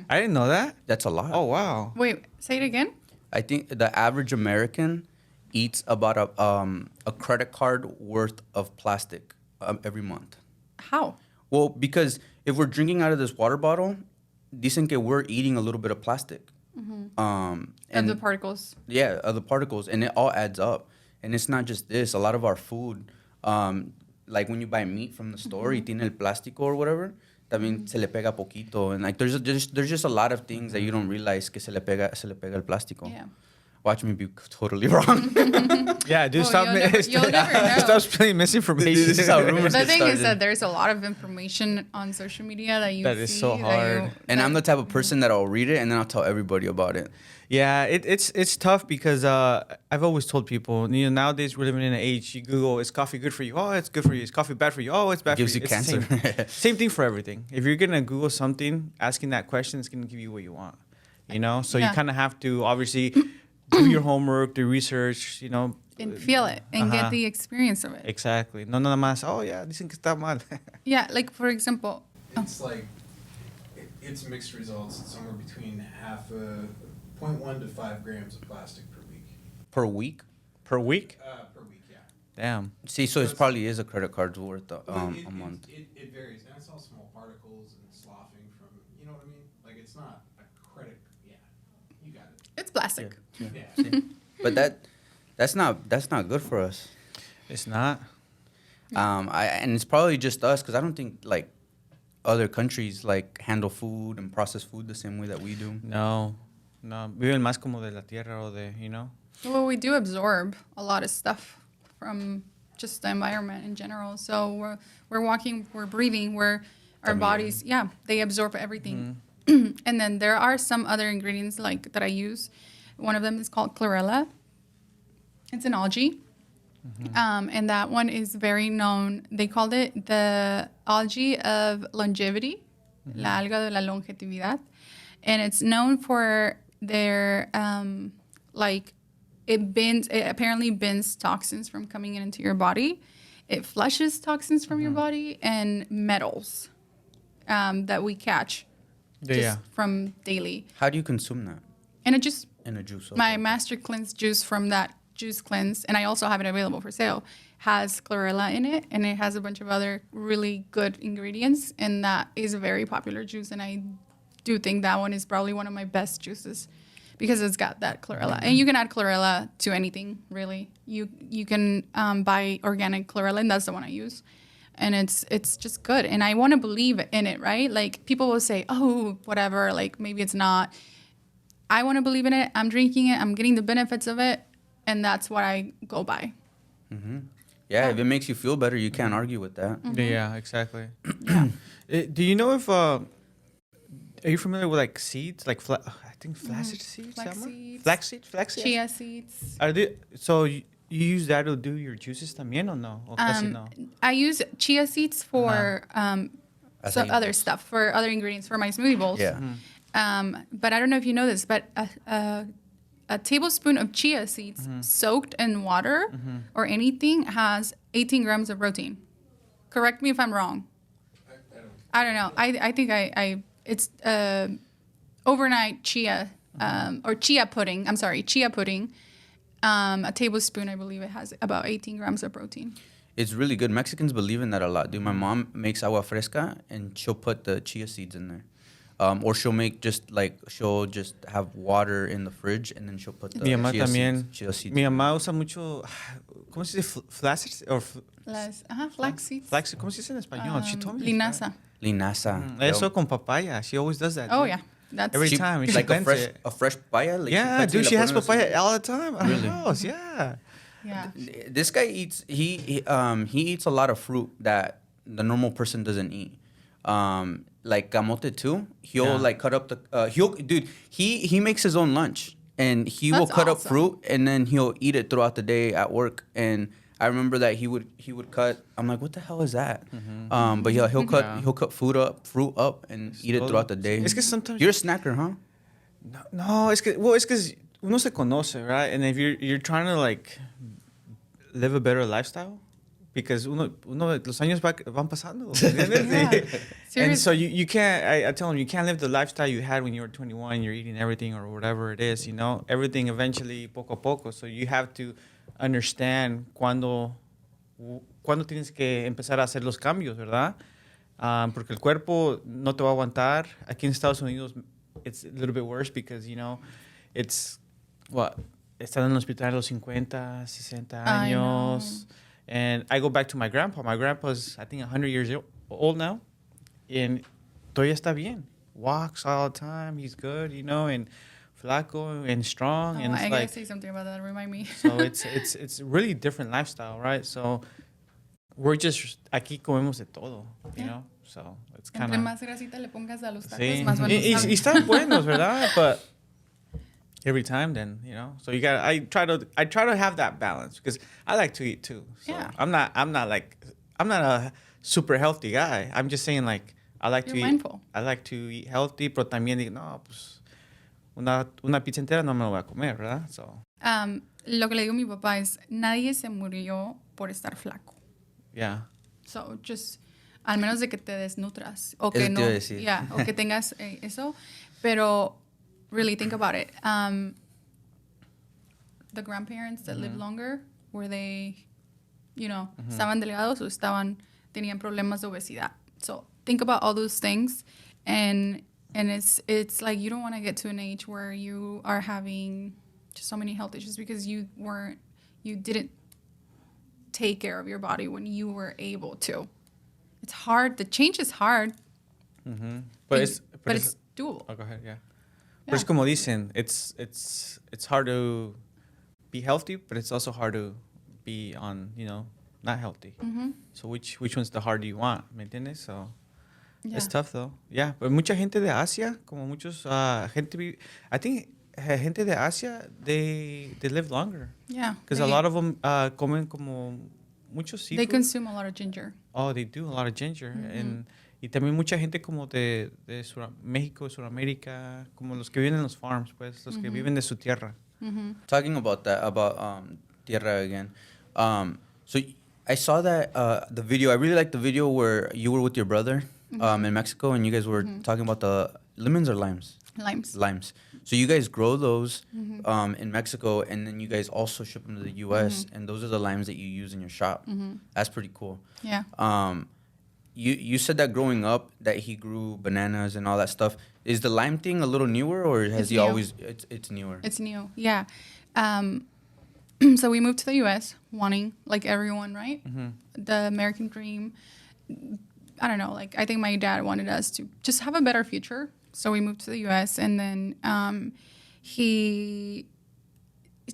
I didn't know that. That's a lot. Oh, wow. Wait, say it again? I think the average American eats about a credit card worth of plastic every month. How? Well, because if we're drinking out of this water bottle, dicen que we're eating a little bit of plastic. And the particles. Yeah, of the particles, and it all adds up. And it's not just this. A lot of our food, like when you buy meat from the store, y tiene el plástico or whatever, también se le pega poquito. And like there's just a lot of things that you don't realize que se le pega el plástico. Yeah. Watch me be totally wrong. Yeah, dude, Well, you'll never know. stop spreading misinformation. This is how rumors The get thing started. is that there's a lot of information on social media that you That see. is so hard. And I'm the type of person that I'll read it and then I'll tell everybody about it. Yeah, it's tough because I've always told people, nowadays we're living in an age, you Google, is coffee good for you? Oh, it's good for you. Is coffee bad for you? Oh, it's bad Gives for you. you It's the cancer. Same thing for everything. If you're going to Google something, asking that question is going to give you what you want, So you Yeah. kind of have to obviously do your homework, do research, And feel it and get the experience of it. Exactly. No nada más, oh, yeah, dicen que está mal. Yeah, like for example, It's like, it's mixed results. It's somewhere between 0.1 to 5 grams of plastic per week. Per week? Per week? Per week, yeah. Damn. See, so it probably is a credit card's worth But a month. It varies. And it's all small particles and sloughing from, you know what I mean? Like, it's not a credit, yeah. You got it. it's plastic. Yeah. But that's not good for us. It's not. And it's probably just us because I don't think like other countries like handle food and process food the same way that we do. No, viven más como de la tierra o de, you know. Well, we do absorb a lot of stuff from just the environment in general. So we're walking, we're breathing, our bodies, they absorb everything. And then there are some other ingredients like that I use. One of them is called chlorella. It's an algae. And that one is very known. They called it the algae of longevity, la alga de la longevidad. And it's known for their, it apparently bends toxins from coming into your body. It flushes toxins from your body and metals that we catch from daily. How do you consume that? And it just, In a juice. my Master Cleanse juice from that juice cleanse, and I also have it available for sale, has chlorella in it, and it has a bunch of other really good ingredients, and that is a very popular juice, and I do think that one is probably one of my best juices because it's got that chlorella. And you can add chlorella to anything, really. You can buy organic chlorella, and that's the one I use. And it's just good. And I want to believe in it, right? Like, people will say, oh, whatever, like, maybe it's not. I want to believe in it. I'm drinking it. I'm getting the benefits of it. And that's what I go by. Yeah, if it makes you feel better, you can't argue with that. Yeah, exactly. Do you know if are you familiar with like seeds, like I think flaxseed seeds? Flaxseed. Chia seeds. Are they, so you use that to do your juices también or no? Or casi no? I use chia seeds for some other stuff, for other ingredients for my smoothie bowls. Yeah. But I don't know if you know this, but a tablespoon of chia seeds soaked in water or anything has 18 grams of protein. Correct me if I'm wrong. I don't know. I think it's overnight chia or chia pudding. I'm sorry, chia pudding. A tablespoon, I believe it has about 18 grams of protein. It's really good. Mexicans believe in that a lot, dude. My mom makes agua fresca, and she'll put the chia seeds in there. Or she'll just have water in the fridge, and then she'll put the Mi mamá también. chia seeds. Mi mamá usa mucho, ¿cómo se dice? Flax Flax seeds. Flax, ¿cómo se dice en español? She told me. Linaza. Linaza. Eso con papaya. She always does that. Oh, dude. yeah. That's Every time. She Like blends a fresh papaya? Like yeah, dude, she has papaya all the time at her Really? house. Yeah. Yeah. This guy eats he eats a lot of fruit that the normal person doesn't eat. Like camote too. He'll like cut up the he makes his own lunch, and he will That's cut up awesome. fruit, and then he'll eat it throughout the day at work. And I remember that he would cut. I'm like, what the hell is that? But yeah, he'll cut fruit up and eat it throughout the day. Es que sometimes You're a snacker, huh? No, es que uno se conoce, right? And if you're trying to like live a better lifestyle, because uno los años van pasando. Yeah. And so you can't. I tell them you can't live the lifestyle you had when you were 21. You're eating everything or whatever it is, you know. Everything eventually poco a poco. So you have to understand cuando tienes que empezar a hacer los cambios, ¿verdad? Porque el cuerpo no te va a aguantar. Aquí en Estados Unidos, it's a little bit worse because, you know, it's están en el hospital a los 50, 60 años. And I go back to my grandpa. My grandpa's, I think, 100 years old now. And todavía está bien. Walks all the time. He's good, you know, and flaco and strong. And it's I like, gotta say something about that. Remind me. so it's really different lifestyle, right? So we're just aquí comemos de todo, you know. So it's kind Entre of más grasita le pongas a los tacos, sí. más buenos Y saben. están buenos, ¿verdad? But every time, then you know. So I try to have that balance because I like to eat too. So Yeah. I'm not a super healthy guy. I'm just saying like I like You're to mindful. eat. I like to eat healthy, pero también digo, no, pues una pizza entera no me lo voy a comer, ¿verdad? So Lo que le digo a mi papá es, nadie se murió por estar flaco. yeah. So, just, al menos de que te desnutras. O que Eso te no. iba a decir. Yeah, o que tengas eso. Pero, really think about it. The grandparents that live longer, were they, you know, estaban delgados o tenían problemas de obesidad. So, think about all those things. And it's like you don't want to get to an age where you are having just so many health issues because you didn't take care of your body when you were able to. It's hard. The change is hard. Mm-hmm. But it's doable. Oh, go ahead. Yeah. Yeah. But it's como dicen, it's hard to be healthy, but it's also hard to be on, not healthy. Mm-hmm. So which one's the hard you want? ¿Me entiendes? So Yeah. it's tough though. Yeah, but mucha gente de Asia, como muchos I think gente de Asia they live longer Yeah. because a lot of them comen como mucho seafood. They consume a lot of ginger. Oh, they do a lot of ginger. Mm-hmm. Y también mucha gente como de México, Sudamérica, como los que viven en los farms, pues, los que viven de su tierra. Mm-hmm. Talking about that, about tierra again. So I saw that the video. I really liked the video where you were with your brother in Mexico, and you guys were talking about the lemons or limes. Limes. So you guys grow those in Mexico, and then you guys also ship them to the U.S. And those are the limes that you use in your shop. That's pretty cool. Yeah. You said that growing up that he grew bananas and all that stuff. Is the lime thing a little newer, or has It's he new. always? It's newer. It's new. Yeah. So we moved to the U.S. wanting, like everyone, right? The American dream. I don't know. Like, I think my dad wanted us to just have a better future. So we moved to the U.S. and then he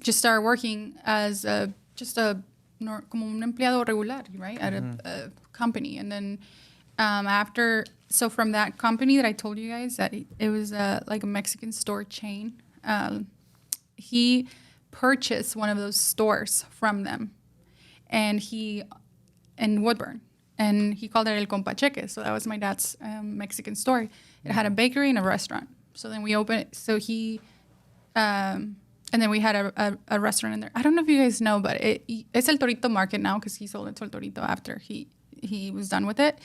just started working as como un empleado regular, right? At a company. And then so from that company that I told you guys that it was like a Mexican store chain, he purchased one of those stores from them, and in Woodburn, and he called it El Compacheque. So that was my dad's Mexican store. It had a bakery and a restaurant. So then we opened it. So he, and then we had a restaurant in there. I don't know if you guys know, but it's El Torito Market now because he sold it to El Torito after he was done with it.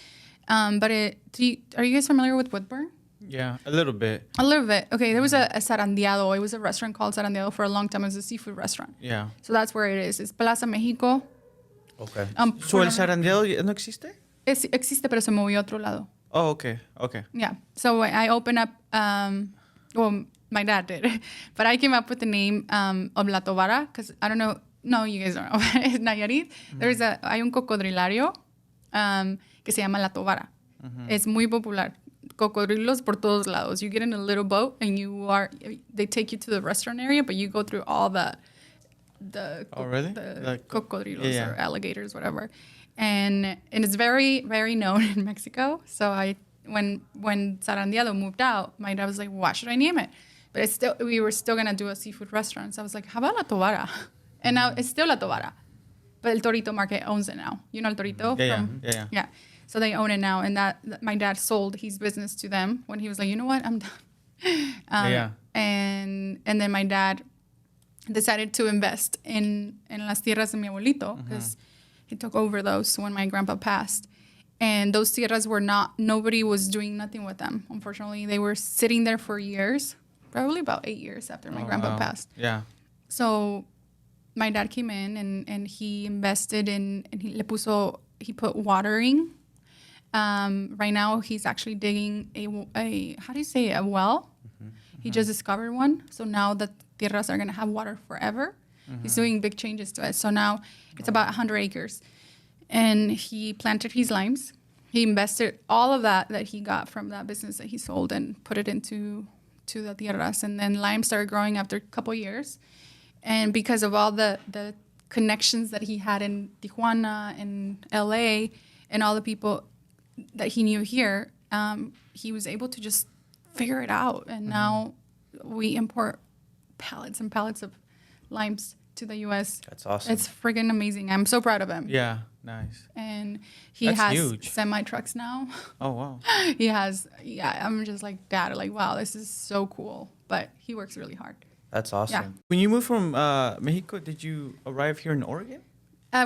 But are you guys familiar with Woodburn? Yeah, a little bit. A little bit. Okay, there was a Zarandeado. It was a restaurant called Zarandeado for a long time. It was a seafood restaurant. Yeah. So that's where it is. It's Plaza México. Okay. So el zarandeado no existe? Existe, pero se movió a otro lado. Oh, okay. Yeah. So I opened up, well, my dad did, but I came up with the name of La Tobara because I don't know. No, you guys don't know. It's Nayarit. Hay un cocodrilario que se llama La Tobara. Es muy popular. Cocodrilos por todos lados. You get in a little boat and they take you to the restaurant area, but you go through all the Oh, really? the cocodrilos yeah. or alligators, whatever. And it's very, very known in Mexico. So when Zarandeado moved out, my dad was like, what should I name it? But we were still going to do a seafood restaurant. So I was like, how about La Tobara? And now it's still La Tobara. But El Torito Market owns it now. You know El Torito? Yeah. So they own it now. And that my dad sold his business to them when he was like, you know what? I'm done. And then my dad decided to invest in las tierras de mi abuelito because he took over those when my grandpa passed. And those tierras nobody was doing nothing with them. Unfortunately, they were sitting there for years, probably about 8 years after my grandpa passed. Yeah. So my dad came in and he invested in, and he put watering. Right now he's actually digging a well. He just discovered one. So now the tierras are going to have water forever. He's doing big changes to it. So now it's about 100 acres. And he planted his limes. He invested all of that he got from that business that he sold and put it into the tierras. And then lime started growing after a couple years. And because of all the connections that he had in Tijuana and LA and all the people that he knew here, he was able to just figure it out. And now we import pallets and pallets of limes to the U.S. That's awesome. It's friggin' amazing. I'm so proud of him. Yeah, nice. And he That's has huge. semi-trucks now. Oh, wow. He has, I'm just like, Dad, like, wow, this is so cool. But he works really hard. That's awesome. Yeah. When you moved from Mexico, did you arrive here in Oregon?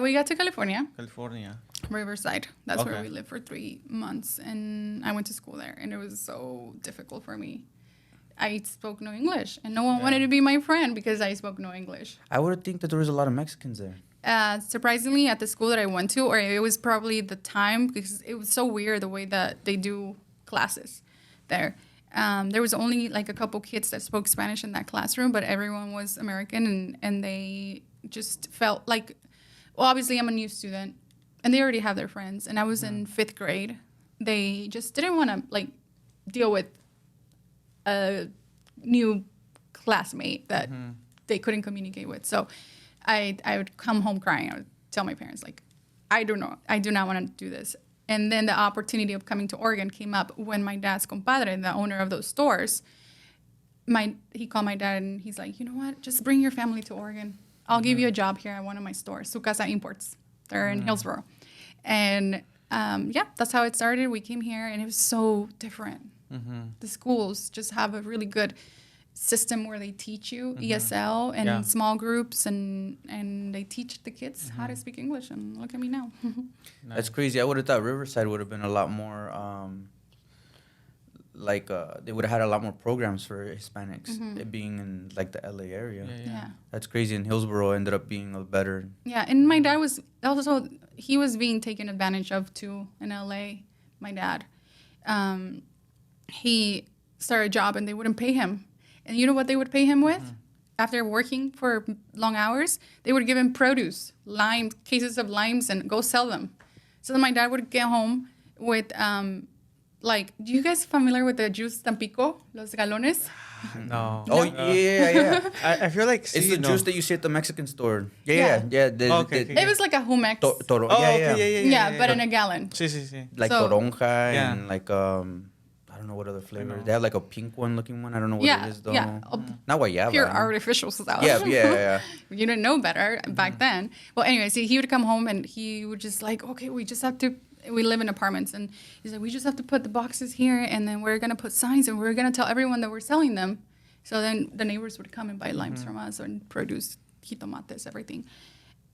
We got to California, California. Riverside. That's where Okay. we lived for 3 months. And I went to school there. And it was so difficult for me. I spoke no English. And no one wanted to be my friend because I spoke no English. I would think that there was a lot of Mexicans there. Surprisingly, at the school that I went to, or it was probably the time, because it was so weird the way that they do classes there. There was only like a couple kids that spoke Spanish in that classroom, but everyone was American, and they just felt like well, obviously I'm a new student, and they already have their friends, and I was in 5th grade. They just didn't want to like deal with a new classmate that they couldn't communicate with. So I would come home crying. I would tell my parents like, I do not want to do this. And then the opportunity of coming to Oregon came up when my dad's compadre, the owner of those stores, he called my dad and he's like, you know what? Just bring your family to Oregon. I'll give you a job here at one of my stores, Su Casa Imports. They're in Hillsboro. And that's how it started. We came here and it was so different. The schools just have a really good system where they teach you ESL and small groups and they teach the kids how to speak English, and look at me now. That's crazy. I would have thought Riverside would have been a lot more they would have had a lot more programs for Hispanics, it being in like the LA area. Yeah. That's crazy. And Hillsboro ended up being a better. Yeah, and my dad was also, he was being taken advantage of too in LA, my dad. He started a job and they wouldn't pay him. And you know what they would pay him with? After working for long hours, they would give him produce, cases of limes, and go sell them. So then my dad would get home with, do you guys familiar with the juice Tampico, los galones? No. Oh, yeah. I feel like It's the juice that you see at the Mexican store. Yeah. Okay. It was like a Jumex. Toro. Oh, Yeah. okay, Yeah, but in a gallon. Sí. Like So- toronja Yeah. and like I don't know what other flavor. They have like a pink one looking one. I don't know what it is though. Yeah. Not guayaba. Pure artificial stuff. Yeah. You didn't know better back then. Well, anyways, he would come home and he would just like, okay, we live in apartments, and he's like, we just have to put the boxes here, and then we're going to put signs, and we're going to tell everyone that we're selling them. So then the neighbors would come and buy limes from us and produce jitomates, everything.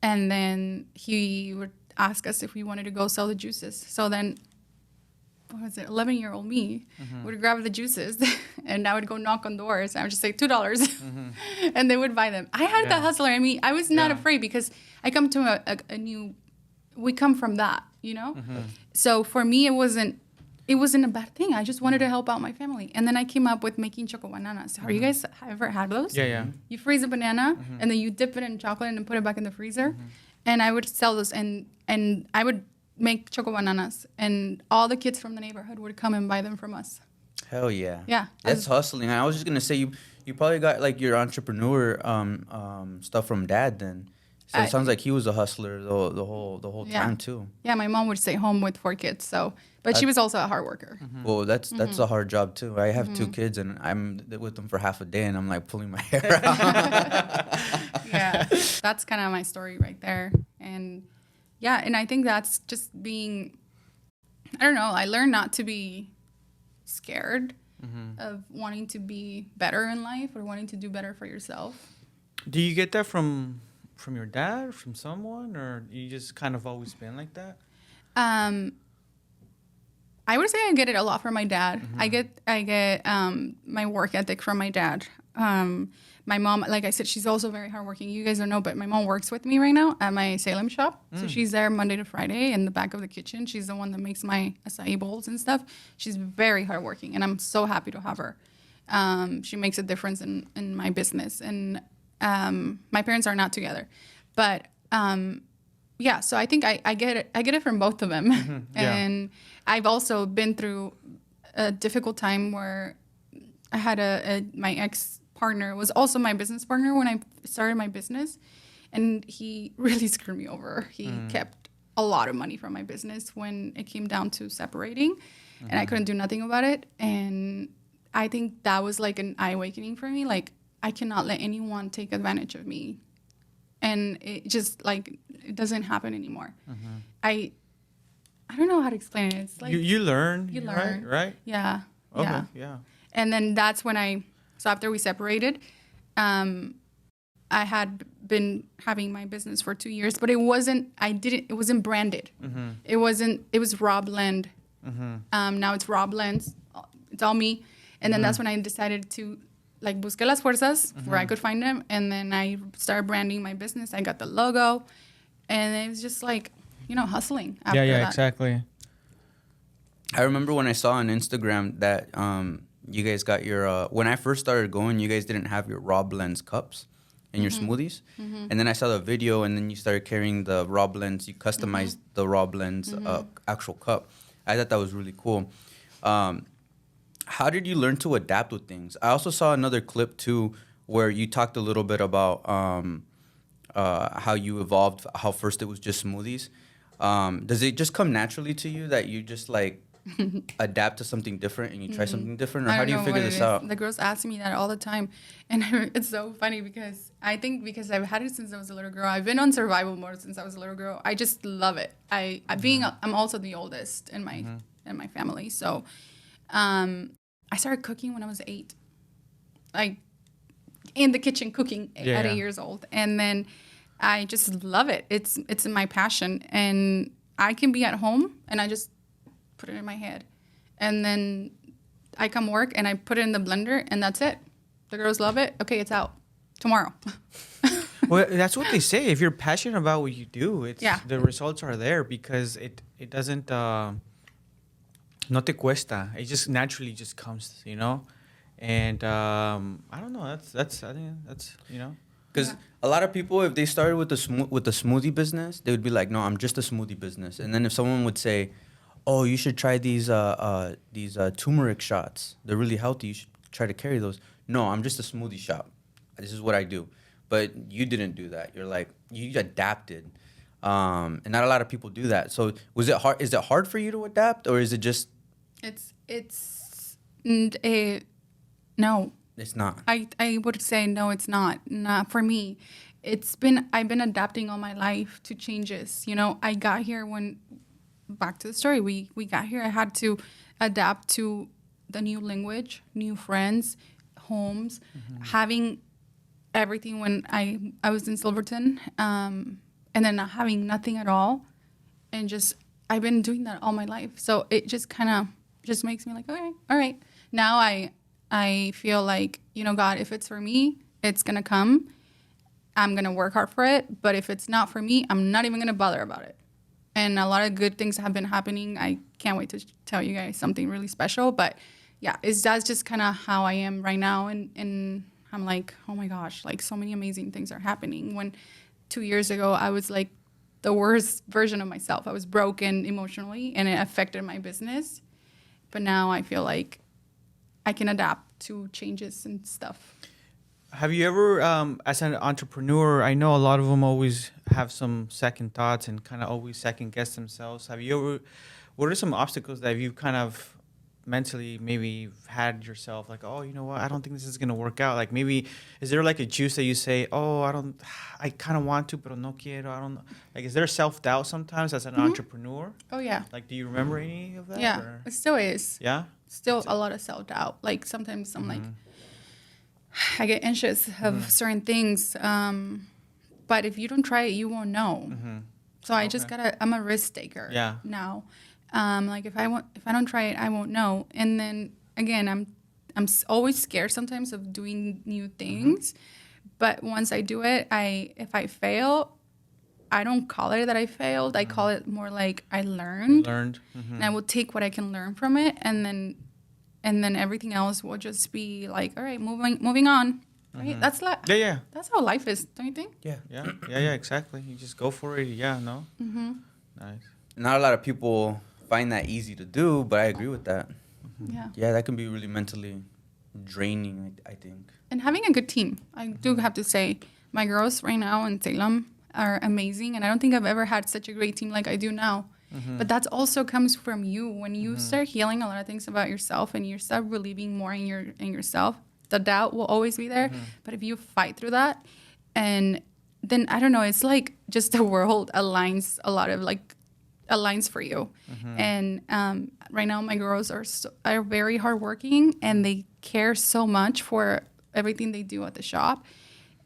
And then he would ask us if we wanted to go sell the juices. So then, 11-year-old me would grab the juices and I would go knock on doors. And I would just say $2 and they would buy them. I had the hustler in me. I was not afraid because I come to we come from that, you know? So for me, it wasn't a bad thing. I just wanted to help out my family. And then I came up with making choco bananas. Have you guys ever had those? Yeah. You freeze a banana and then you dip it in chocolate and put it back in the freezer. And I would sell those and I would make choco bananas, and all the kids from the neighborhood would come and buy them from us. Hell yeah. Yeah. That's hustling. I was just gonna say you probably got like your entrepreneur stuff from dad then. So it sounds like he was a hustler the whole time too. Yeah, my mom would stay home with 4 kids, but she was also a hard worker. Well, that's a hard job too. I have 2 kids and I'm with them for half a day and I'm like pulling my hair out. Yeah, that's kind of my story right there. And yeah, and I think that's just being, I don't know, I learned not to be scared of wanting to be better in life or wanting to do better for yourself. Do you get that from your dad, from someone, or you just kind of always been like that? I would say I get it a lot from my dad. I get my work ethic from my dad. My mom, like I said, she's also very hardworking. You guys don't know, but my mom works with me right now at my Salem shop. So she's there Monday to Friday in the back of the kitchen. She's the one that makes my acai bowls and stuff. She's very hardworking, and I'm so happy to have her. She makes a difference in my business. And my parents are not together. But yeah, so I think I get it from both of them. And I've also been through a difficult time where I had my ex-partner was also my business partner when I started my business, and he really screwed me over. He kept a lot of money from my business when it came down to separating, and I couldn't do nothing about it. And I think that was like an eye-awakening for me. Like, I cannot let anyone take advantage of me. And it just, like, it doesn't happen anymore. I don't know how to explain it. It's like you learn. You learn. Right? Yeah. Okay. Yeah. And then that's when so after we separated, I had been having my business for 2 years, but it wasn't branded. It was Raw Blendz. Now it's Raw Blendz. It's all me. And then that's when I decided to like busqué las fuerzas where I could find them. And then I started branding my business. I got the logo, and it was just like, hustling after that. Exactly. I remember when I saw on Instagram that you guys got your when I first started going, you guys didn't have your Raw Blendz cups. in your smoothies. And then I saw the video, and then you started carrying the Raw Blendz. You customized the Raw Blendz actual cup. I thought that was really cool. How did you learn to adapt with things? I also saw another clip too where you talked a little bit about how you evolved, how first it was just smoothies. Does it just come naturally to you that you just like adapt to something different and you try something different, or how do you figure this out? The girls ask me that all the time, and it's so funny because I think because I've had it since I was a little girl. I've been on survival mode since I was a little girl. I just love it. I'm also the oldest in my family, so I started cooking when I was 8, like in the kitchen cooking at 8 years old, and then I just love it. It's my passion, and I can be at home and I just put it in my head, and then I come work and I put it in the blender, and that's it. The girls love it. Okay, it's out tomorrow. Well, that's what they say. If you're passionate about what you do, the results are there because it doesn't no te cuesta. It just naturally just comes, you know. And I don't know. I think that's you know. Because a lot of people, if they started with the smoothie business, they would be like, no, I'm just a smoothie business. And then if someone would say, oh, you should try these turmeric shots. They're really healthy. You should try to carry those. No, I'm just a smoothie shop. This is what I do. But you didn't do that. You're like, you adapted. And not a lot of people do that. So was it hard? Is it hard for you to adapt, or is it just? No. It's not. I would say no, it's not. Not for me. I've been adapting all my life to changes. You know, I got here back to the story. We got here. I had to adapt to the new language, new friends, homes, having everything when I was in Silverton, and then not having nothing at all, and just I've been doing that all my life. So it just kind of just makes me like, okay, all right. Now I feel like, you know, God, if it's for me, it's gonna come. I'm gonna work hard for it. But if it's not for me, I'm not even gonna bother about it. And a lot of good things have been happening. I can't wait to tell you guys something really special. But yeah, that's just kind of how I am right now. And I'm like, oh my gosh, like so many amazing things are happening. When 2 years ago, I was like the worst version of myself. I was broken emotionally, and it affected my business. But now I feel like I can adapt to changes and stuff. Have you ever, as an entrepreneur, I know a lot of them always have some second thoughts and kind of always second guess themselves. Have you ever, what are some obstacles that you've kind of mentally maybe had yourself like, oh, you know what, I don't think this is going to work out? Like maybe, is there like a juice that you say, oh, I kind of want to, pero no quiero, I don't know. Like, is there self-doubt sometimes as an entrepreneur? Oh, yeah. Like, do you remember any of that? Yeah, or? it still is. Yeah? Still a lot of self-doubt. Like sometimes I'm like, I get anxious of certain things. But if you don't try it, you won't know. So I just I'm a risk taker now. Like if I don't try it, I won't know. And then again, I'm always scared sometimes of doing new things. But once I do it, if I fail, I don't call it that I failed. I call it more like I learned. And I will take what I can learn from it, and then everything else will just be like, all right, moving on. Right? That's that's how life is, don't you think? Yeah, exactly. You just go for it. Yeah, no. Nice. Not a lot of people find that easy to do, but I agree with that. Yeah, that can be really mentally draining, I think. And having a good team. I do have to say, my girls right now in Salem are amazing, and I don't think I've ever had such a great team like I do now. But that also comes from you. When you start healing a lot of things about yourself and you start believing more in yourself, the doubt will always be there. But if you fight through that, and then I don't know, it's like just the world aligns for you. And right now my girls are very hardworking, and they care so much for everything they do at the shop.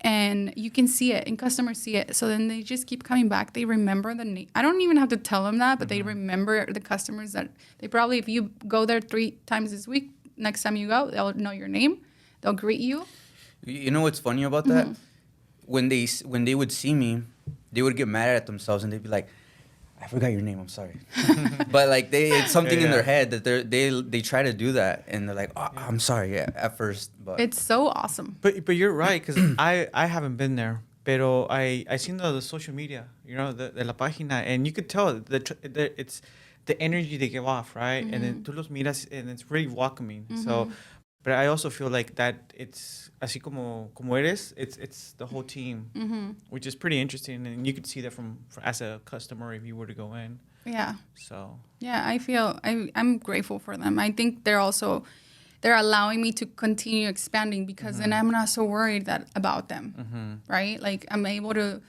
And you can see it, and customers see it. So then they just keep coming back. They remember the name. I don't even have to tell them that, but they remember the customers that they probably, if you go there 3 times this week, next time you go, they'll know your name. They'll greet you. You know what's funny about that? When they would see me, they would get mad at themselves, and they'd be like, I forgot your name. I'm sorry. But like it's something in their head that they try to do that, and they're like, oh, I'm sorry. Yeah, at first, but It's so awesome. But you're right, because I haven't been there. Pero I seen the social media, de la página, and you could tell it's the energy they give off, right? And then tú los miras, and it's really welcoming. So, but I also feel like that it's así como eres, it's the whole team, which is pretty interesting, and you could see that from as a customer if you were to go in. Yeah. So. Yeah, I feel I'm grateful for them. I think they're allowing me to continue expanding because then I'm not so worried about them, right? Like I'm able to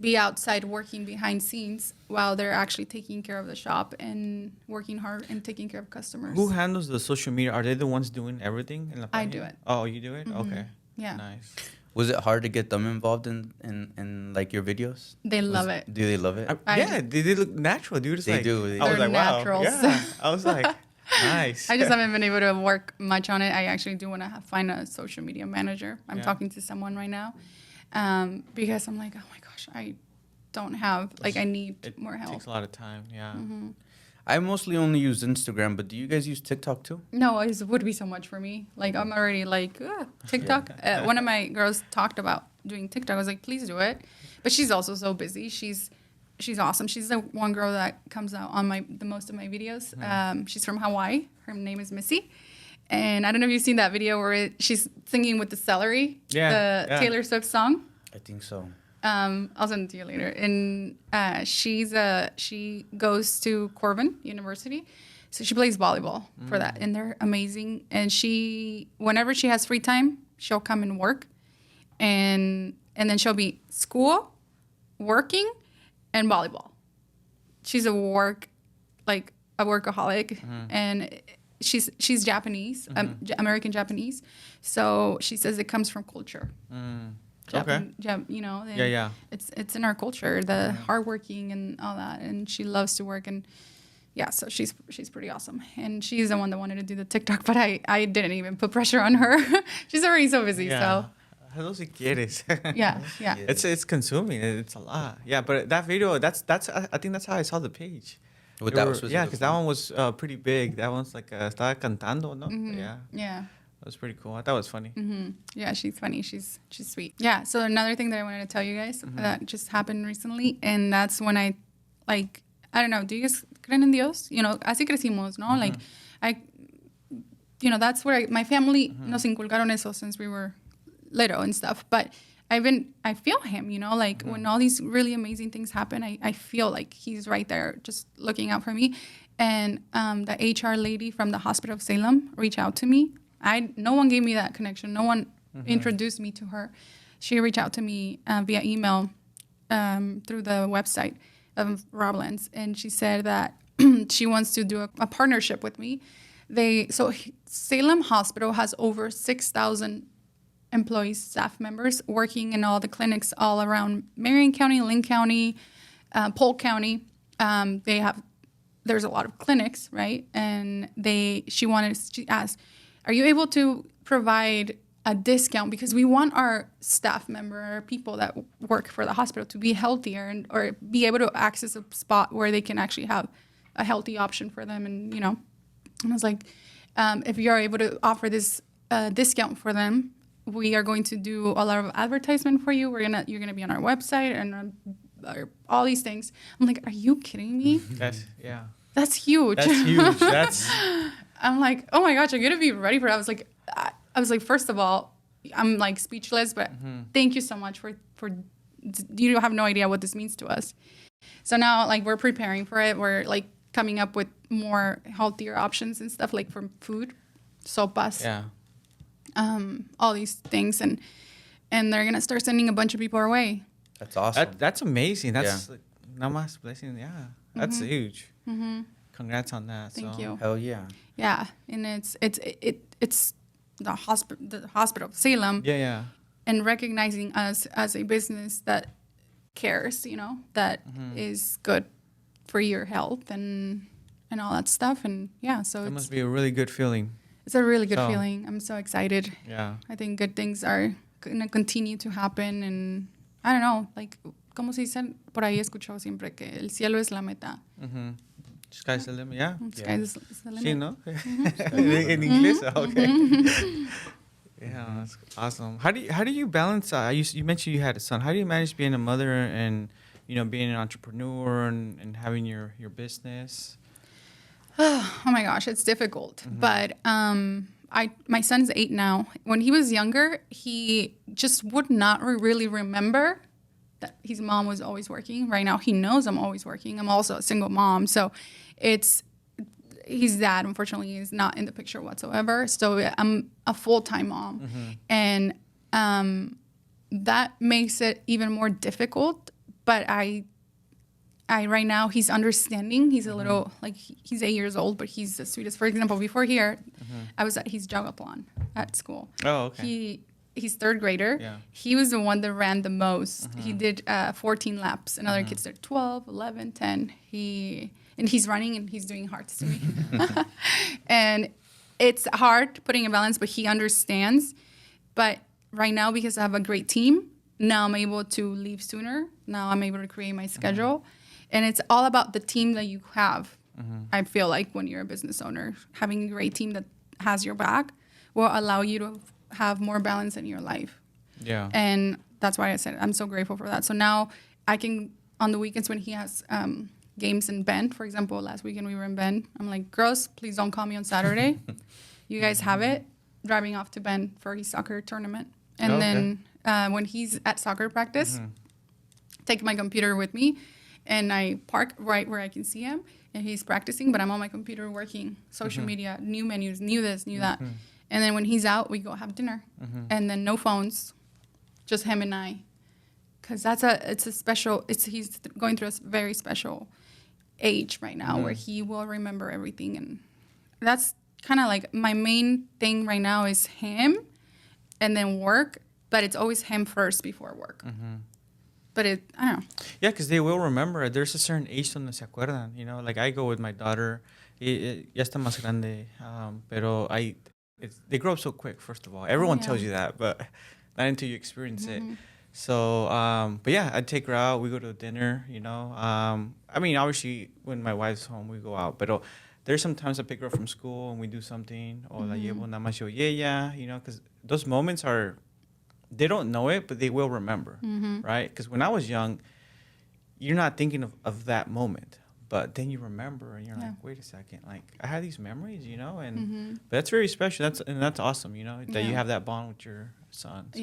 be outside working behind scenes while they're actually taking care of the shop and working hard and taking care of customers. Who handles the social media? Are they the ones doing everything in la I página? do it. Oh, you do it? Okay. Yeah. Nice. was it hard to get them involved in like your videos? They love it. Do they love it? Yeah, they look natural, dude. It's They like, do. I was They're like, wow. naturals. Yeah. I was like, nice. I just haven't been able to work much on it. I actually do want to find a social media manager. I'm talking to someone right now because I'm like, oh my gosh, I don't have, like, I need more help. It takes a lot of time, yeah. I mostly only use Instagram, but do you guys use TikTok too? No, it would be so much for me. Like, I'm already like, TikTok. One of my girls talked about doing TikTok. I was like, please do it. But she's also so busy. She's awesome. She's the one girl that comes out on the most of my videos. She's from Hawaii. Her name is Missy. And I don't know if you've seen that video where she's singing with the celery, the Taylor Swift song. I think so. I'll send it to you later. And she goes to Corban University, so she plays volleyball for that, and they're amazing. And whenever she has free time, she'll come and work, and then she'll be school, working, and volleyball. She's a workaholic, and she's Japanese, American Japanese, so she says it comes from culture. Okay. Yeah. It's in our culture, the hardworking and all that, and she loves to work, and so she's pretty awesome, and she's the one that wanted to do the TikTok, but I didn't even put pressure on her. She's already so busy, so. Hello, si quieres. Yeah. It's consuming. It's a lot. Yeah, but that video, that's I think that's how I saw the page. With that was because that one was pretty big. That one's like estaba cantando, no? Yeah. That was pretty cool. I thought it was funny. Yeah, she's funny. She's sweet. Yeah. So another thing that I wanted to tell you guys that just happened recently, and that's when I don't know. Do you guys creen en Dios? Así crecimos, no? Like, that's where my family nos inculcaron eso since we were little and stuff. But I feel him, like when all these really amazing things happen, I feel like he's right there just looking out for me. And the HR lady from the hospital of Salem reached out to me. No one gave me that connection. No one introduced me to her. She reached out to me via email through the website of Raw Blendz, and she said that she wants to do a partnership with me. Salem Hospital has over 6,000 employees, staff members working in all the clinics all around Marion County, Linn County, Polk County. There's a lot of clinics, right? And she asked, are you able to provide a discount? Because we want our staff member, our people that work for the hospital to be healthier or be able to access a spot where they can actually have a healthy option for them. And, and I was like, if you're able to offer this discount for them, we are going to do a lot of advertisement for you. You're gonna be on our website and all these things. I'm like, are you kidding me? That's huge. That's huge. I'm like, oh my gosh, I'm gonna be ready for it. I was like, first of all, I'm like speechless, but thank you so much for you have no idea what this means to us. So now, like, we're preparing for it. We're like coming up with more healthier options and stuff, like from food, sopas, all these things, and they're gonna start sending a bunch of people our way. That's awesome. That's amazing. That's like, namaste blessing. Yeah, that's huge. Congrats on that. Thank you. Hell yeah. Yeah, and it's the hospital of Salem. Yeah. And recognizing us as a business that cares, that is good for your health and all that stuff. And so it must be a really good feeling. It's a really good feeling. I'm so excited. Yeah. I think good things are gonna continue to happen, and I don't know, like ¿cómo se dice? Por ahí he escuchado siempre que el cielo es la meta. Mm-hmm. Sky's the limit, yeah. Sky is the limit. Sí, no? In English? Okay. Yeah, that's awesome. How do you balance? You mentioned you had a son. How do you manage being a mother and being an entrepreneur and having your business? Oh my gosh, it's difficult. But my son's 8 now. When he was younger, he just would not really remember that his mom was always working. Right now, he knows I'm always working. I'm also a single mom, so his dad, unfortunately, is not in the picture whatsoever. So I'm a full-time mom. And that makes it even more difficult. But I right now, he's understanding. He's a little, he's 8 years old, but he's the sweetest. For example, before here, I was at his jogathlon at school. Oh, okay. He's third grader. Yeah. He was the one that ran the most. He did 14 laps. And other kids did 12, 11, 10. And he's running and he's doing hearts to me. And it's hard putting a balance, but he understands. But right now, because I have a great team, now I'm able to leave sooner. Now I'm able to create my schedule. And it's all about the team that you have. I feel like when you're a business owner, having a great team that has your back will allow you to have more balance in your life. Yeah. And that's why I said I'm so grateful for that. So now I can, on the weekends when he has games in Bend, for example, last weekend we were in Bend, I'm like, girls, please don't call me on Saturday. You guys have it. Driving off to Bend for his soccer tournament. And then when he's at soccer practice, take my computer with me and I park right where I can see him and he's practicing, but I'm on my computer working social media, new menus, new this, new that. And then when he's out, we go have dinner and then no phones, just him and I. Cause he's going through a very special age right now where he will remember everything. And that's kind of like my main thing right now is him and then work, but it's always him first before work. But I don't know. Yeah, because they will remember. There's a certain age donde se acuerdan, Like I go with my daughter, ya está más grande, pero they grow up so quick, first of all. Everyone tells you that, but not until you experience it. So, but yeah, I'd take her out. We go to dinner, I mean, obviously, when my wife's home, we go out. But there's sometimes I pick her up from school and we do something. O la llevo nada más yo y ella, because those moments they don't know it, but they will remember, right? Because when I was young, you're not thinking of that moment. But then you remember and you're like, wait a second, like I had these memories, and but that's very special. That's awesome, that you have that bond with your son. So.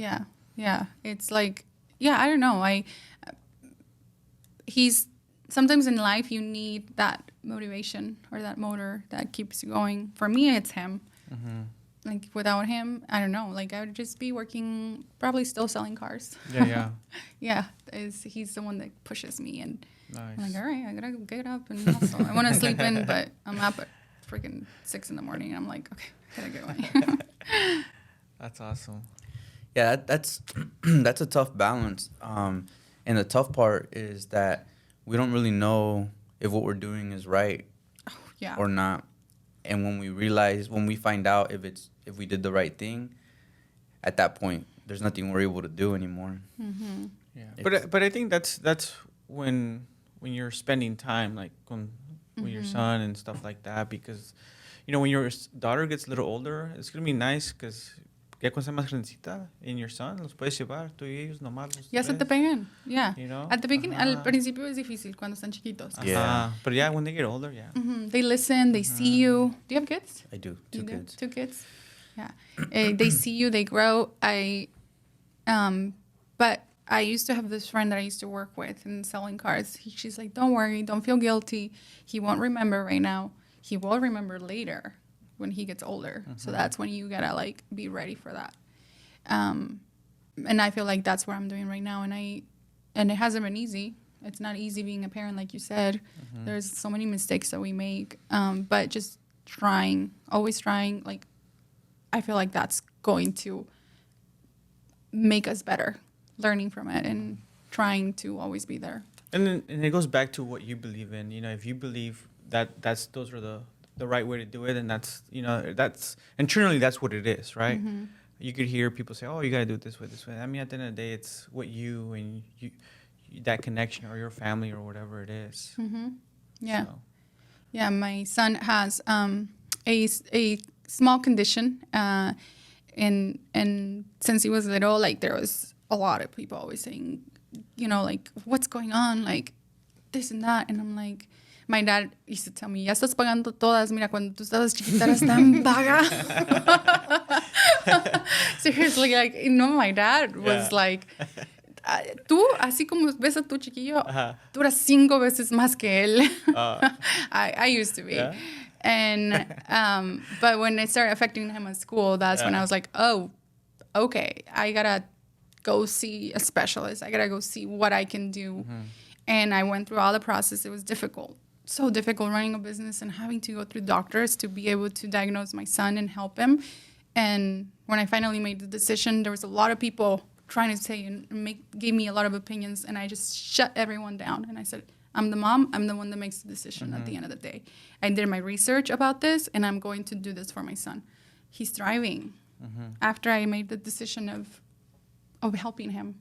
Yeah. It's like, I don't know. He's sometimes in life you need that motivation or that motor that keeps you going. For me, it's him. Like without him, I don't know. Like I would just be working, probably still selling cars. Yeah. He's the one that pushes me, and nice. I'm like, all right, I gotta get up and hustle. I want to sleep in, but I'm up at freaking 6 a.m. and I'm like, okay, gotta get away. That's awesome. Yeah, that's that's a tough balance. And the tough part is that we don't really know if what we're doing is right or not. And when we find out if we did the right thing, at that point, there's nothing we're able to do anymore. Yeah, but I think that's when you're spending time like with your son and stuff like that, because when your daughter gets a little older, it's gonna be nice because ya cuando sea más grandecita and your son los puedes llevar tú y ellos nomás. Ya se te pegan. Yeah. At the beginning, al principio es difícil cuando están chiquitos. Yeah. But yeah, when they get older, they listen, they see you. Do you have kids? I do. Two kids. 2 kids. Yeah. They see you, they grow. But I used to have this friend that I used to work with in selling cars. She's like, don't worry, don't feel guilty. He won't remember right now. He will remember later when he gets older. So that's when you gotta like be ready for that. And I feel like that's what I'm doing right now. And it hasn't been easy. It's not easy being a parent, like you said. There's so many mistakes that we make. But just trying, always trying, like I feel like that's going to make us better, learning from it and trying to always be there. And it goes back to what you believe in. If you believe that those are the right way to do it, and that's internally that's what it is, right? You could hear people say, "Oh, you gotta do it this way, this way." I mean, at the end of the day, it's what you that connection or your family or whatever it is. Yeah. So. Yeah, my son has a small condition, and since he was little, like there was a lot of people always saying, you know, like what's going on, like this and that, and I'm like, my dad used to tell me, ya estás pagando todas, mira, cuando tú estabas chiquita eras tan vaga. Seriously, like, you know, my dad was like, tú, así como ves a tu chiquillo, tú eras 5 veces más que él. I used to be. Yeah. And, but when it started affecting him at school, that's when I was like, oh, okay, I gotta go see a specialist. I gotta go see what I can do. And I went through all the process. It was difficult. So difficult running a business and having to go through doctors to be able to diagnose my son and help him. And when I finally made the decision, there was a lot of people trying to say and gave me a lot of opinions, and I just shut everyone down. And I said, I'm the mom. I'm the one that makes the decision at the end of the day. I did my research about this, and I'm going to do this for my son. He's thriving after I made the decision of helping him.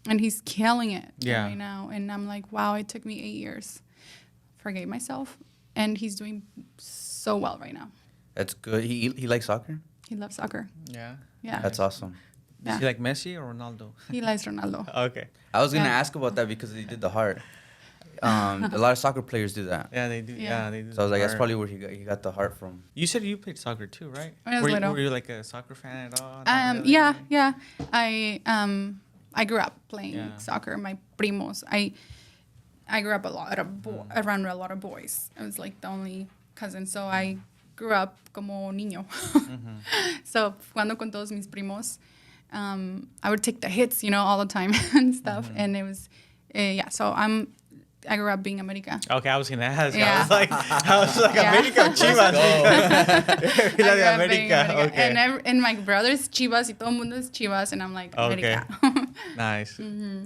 And he's killing it right now. And I'm like, wow, it took me 8 years. Forgave myself. And he's doing so well right now. That's good. He likes soccer? He loves soccer. Yeah. Yeah. That's awesome. Yeah. Is he like Messi or Ronaldo? He likes Ronaldo. Okay. I was going to Yeah. ask about that because he did the heart. A lot of soccer players do that. Yeah, they do. Yeah. Yeah, they do. So I was like, that's Or- probably where he got the heart from. You said you played soccer too, right? When I was were, little. were you like a soccer fan at all? Not really? Yeah. I grew up playing soccer. My primos. I grew up around a lot of boys. I was like the only cousin, so I grew up como niño. So jugando con todos mis primos, I would take the hits, you know, all the time and stuff. And it was, So I grew up being America. Okay, I was gonna ask. Yeah. I was like Yeah. America or Chivas. I grew de up being America. America. Okay. And my brother's Chivas, y todo el mundo es Chivas, and I'm like, America. Nice.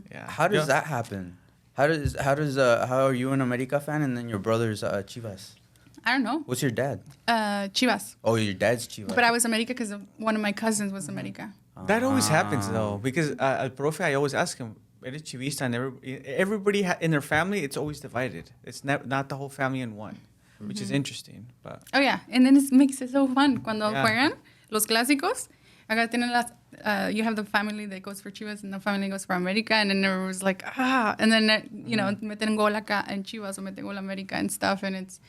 Yeah. How does that happen? How are you an America fan and then your brother's Chivas? I don't know. What's your dad? Chivas. Oh, your dad's Chivas. But I was America because one of my cousins was America. That always happens though, because al profe, I always ask him, "Eres chivista?" And everybody in their family, it's always divided. It's not the whole family in one, which is interesting. But Oh, yeah. And then it makes it so fun. Cuando juegan los clásicos, acá tienen you have the family that goes for Chivas and the family goes for America. And then there was like, And then, meten gol acá en Chivas o meten gol America and stuff. And it's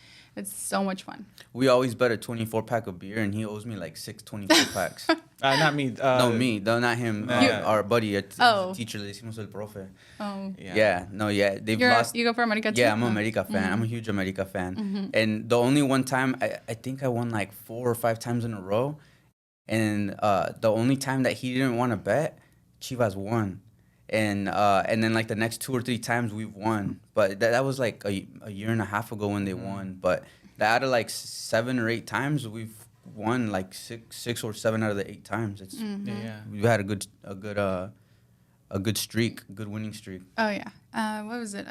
so much fun. We always bet a 24-pack of beer, and he owes me like 6 24-packs. not me. No, me. No, not him. Our buddy, teacher, le decimos el profe. Oh. Yeah. They've lost. You go for America too? Yeah, I'm an America fan. I'm a huge America fan. And the only one time, I think I won like 4 or 5 times in a row. And the only time that he didn't want to bet, Chivas won. And then like the next 2 or 3 times we've won. But that was like a year and a half ago when they won. But out of like 7 or 8 times, we've won like 6 or 7 out of the 8 times. It's we've had a good streak, good winning streak. Oh, yeah. What was it?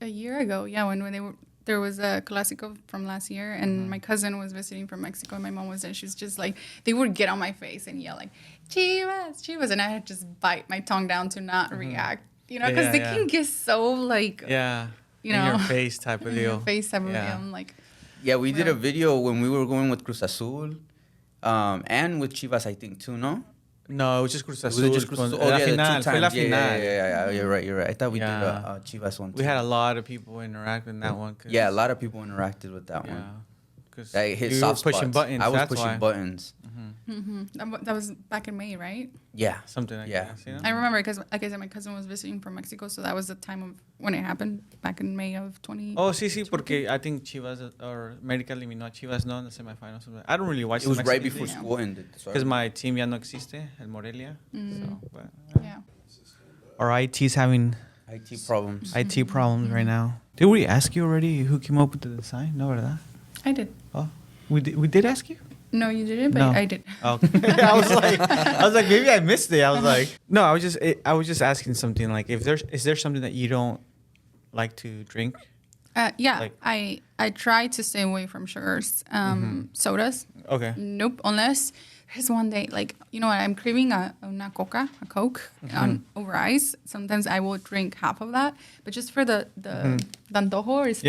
A year ago. Yeah, when there was a Clásico from last year, and my cousin was visiting from Mexico, and my mom was there. She's just like, they would get on my face and yell like, Chivas, Chivas, and I had to just bite my tongue down to not react, because they can get so like, in your face type of in deal. your face type of deal. I'm like, Yeah, we did a video when we were going with Cruz Azul, and with Chivas, I think too. No. No, it was just Cruz Was Azul. it just Cruz Azul? Oh, La yeah, final, the 2 fue la times. final. Yeah. You're right. I thought we did Yeah. a Chivas one. We too. had a lot of people interact in that one. Yeah, a lot of people interacted with that Yeah. one. Because That hit you were soft pushing spots. buttons. I was that's pushing why. buttons. that was back in May, right? Yeah. Something like Yeah. that. You know? I remember because, like I said, my cousin was visiting from Mexico, so that was the time of when it happened back in May of 20. Oh, sí, porque I think Chivas or América eliminó a Chivas no in the semifinals. I don't really watch It was the right Mexican before league. school ended. Because my team ya no existe, el Morelia. So, but, Yeah. our IT's having IT problems. IT problems right now. Did we ask you already who came up with the design? No, ¿verdad? I did. Oh, we did ask you? No, you didn't, but No. I did. Oh. I was like, maybe I missed it. I was like, no, I was just asking something like, is there something that you don't like to drink? Yeah, Like- I try to stay away from sugars. Sodas, Okay. nope, unless There's one day, like, you know what, I'm craving una coca, a Coke on over ice. Sometimes I will drink half of that, but just for the antojo is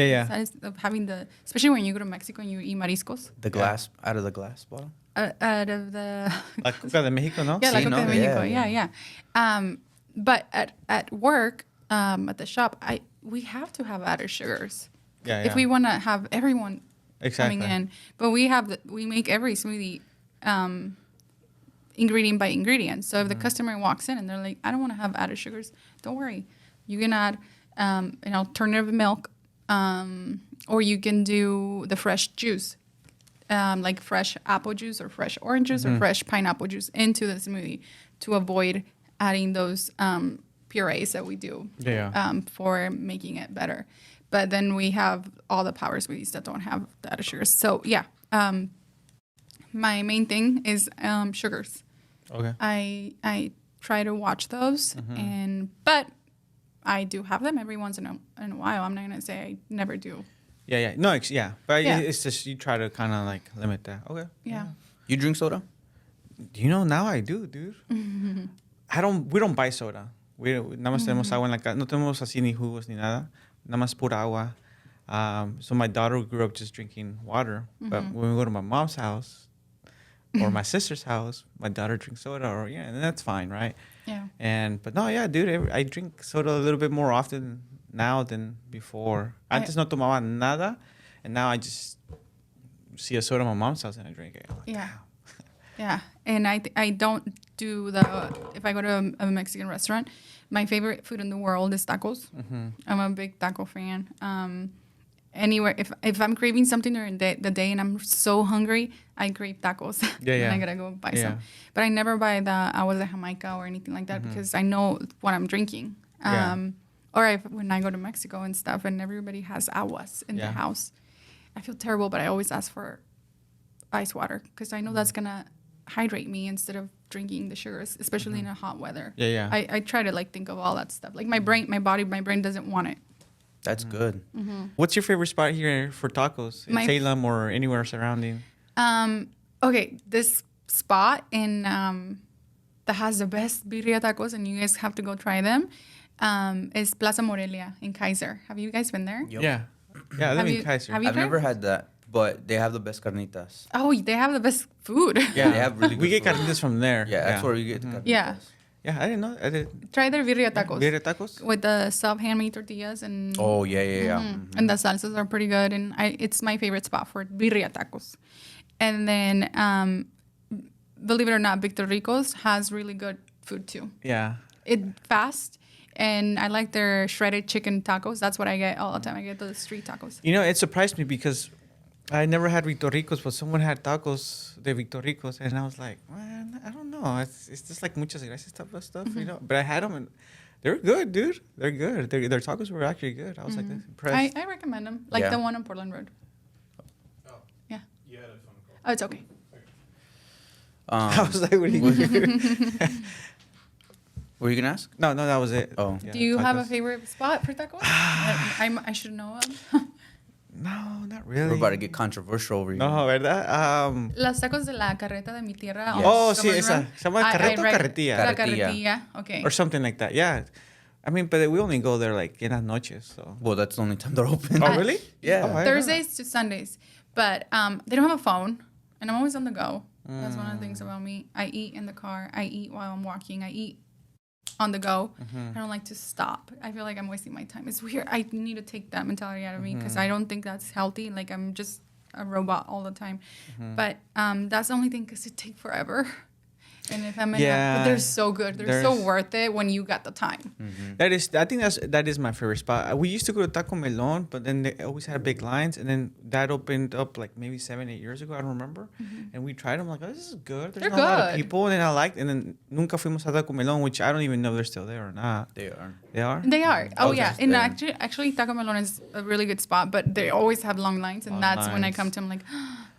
of having especially when you go to Mexico and you eat mariscos. The glass, out of the glass bottle? Out of the... La Coca de Mexico, ¿no? Yeah, la Sí, Coca no? de Mexico, Yeah. But at work, at the shop, we have to have added sugars. Yeah, If we want to have everyone coming in. But we make every smoothie ingredient by ingredient. So if the customer walks in and they're like, I don't want to have added sugars, don't worry. You can add an alternative milk, or you can do the fresh juice, like fresh apple juice or fresh orange juice or fresh pineapple juice into the smoothie to avoid adding those purees that we do for making it better. But then we have all the power smoothies that don't have the added sugars. So yeah, my main thing is sugars. Okay. I try to watch those, but I do have them every once in a while. I'm not gonna say I never do. Yeah. No, but it's just you try to kind of like limit that. Okay. Yeah. You drink soda? You know, now I do, dude. We don't buy soda. Nada más tenemos agua en la casa. No tenemos así ni jugos ni nada. Nada más pura agua. So my daughter grew up just drinking water. But when we go to my mom's house or my sister's house, my daughter drinks soda, and that's fine, right? Yeah. But no, yeah, dude, I drink soda a little bit more often now than before. Antes no tomaba nada, and now I just see a soda at my mom's house and I drink it. I'm like, Yeah. "Wow." Yeah, and I don't do if I go to a Mexican restaurant, my favorite food in the world is tacos. I'm a big taco fan. Anywhere, if I'm craving something during the day and I'm so hungry, I crave tacos. And I gotta go buy some. But I never buy the aguas de Jamaica or anything like that because I know what I'm drinking. Or when I go to Mexico and stuff and everybody has aguas in their house, I feel terrible, but I always ask for ice water because I know that's gonna hydrate me instead of drinking the sugars, especially in a hot weather. I try to think of all that stuff. Like my brain doesn't want it. That's good. What's your favorite spot here for tacos in Salem or anywhere surrounding? Okay, this spot in that has the best birria tacos, and you guys have to go try them. Is Plaza Morelia in Kaiser. Have you guys been there? Yep. Yeah, I live in Kaiser. Have you I've never had that, but they have the best carnitas. Oh, they have the best food. Yeah, they have really good We get food. carnitas from there. Yeah, that's where we get the carnitas. Yeah. Yeah, I didn't know. I did. Try their birria tacos. Birria tacos? With the soft handmade tortillas and Oh, yeah. and the salsas are pretty good, and it's my favorite spot for birria tacos. And then believe it or not, Victor Rico's has really good food too. Yeah. It's fast, and I like their shredded chicken tacos. That's what I get all the time. I get the street tacos. You know, it surprised me because I never had Victor Ricos, but someone had tacos de Victor Ricos, and I was like, man, I don't know. It's just like muchas gracias type of stuff, you know. But I had them, and they're good, dude. They're good. Their tacos were actually good. I was like impressed. I recommend them, like the one on Portland Road. Oh. Yeah. You had a phone call. Oh, it's okay. I was like, what are you Were you gonna ask? No, that was it. Oh. Yeah, Do you have a tacos. favorite spot for tacos? I should know them. No, not really. We're about to get controversial over here. No, ¿verdad? Los tacos de la carreta de mi tierra. on Oh, sí, Portland esa. Road. Se llama carreta o carretilla? La Carretilla. carretilla. Okay. Or something like that, yeah. I mean, but we only go there like in las noches, so. Well, that's the only time they're open. Oh, really? Yeah. Oh, I didn't know that. Thursdays to Sundays. But they don't have a phone, and I'm always on the go. That's one of the things about me. I eat in the car. I eat while I'm walking. I eat on the go. I don't like to stop. I feel like I'm wasting my time. It's weird. I need to take that mentality out of me because I don't think that's healthy. Like I'm just a robot all the time. But that's the only thing because it takes forever. And if I'm in but they're so good. They're so worth it when you got the time. I think that is my favorite spot. We used to go to Taco Melon, but then they always had big lines, and then that opened up like maybe 7-8 years ago. I don't remember. And we tried them like, oh, this is good. There's They're not a lot of good. people, and then I liked. And then nunca fuimos a Taco Melon, which I don't even know if they're still there or not. They are. They are. They are. Oh, was yeah. just And there. actually, Taco Melon is a really good spot, but they always have long lines. And Long that's when I lines. come to them like,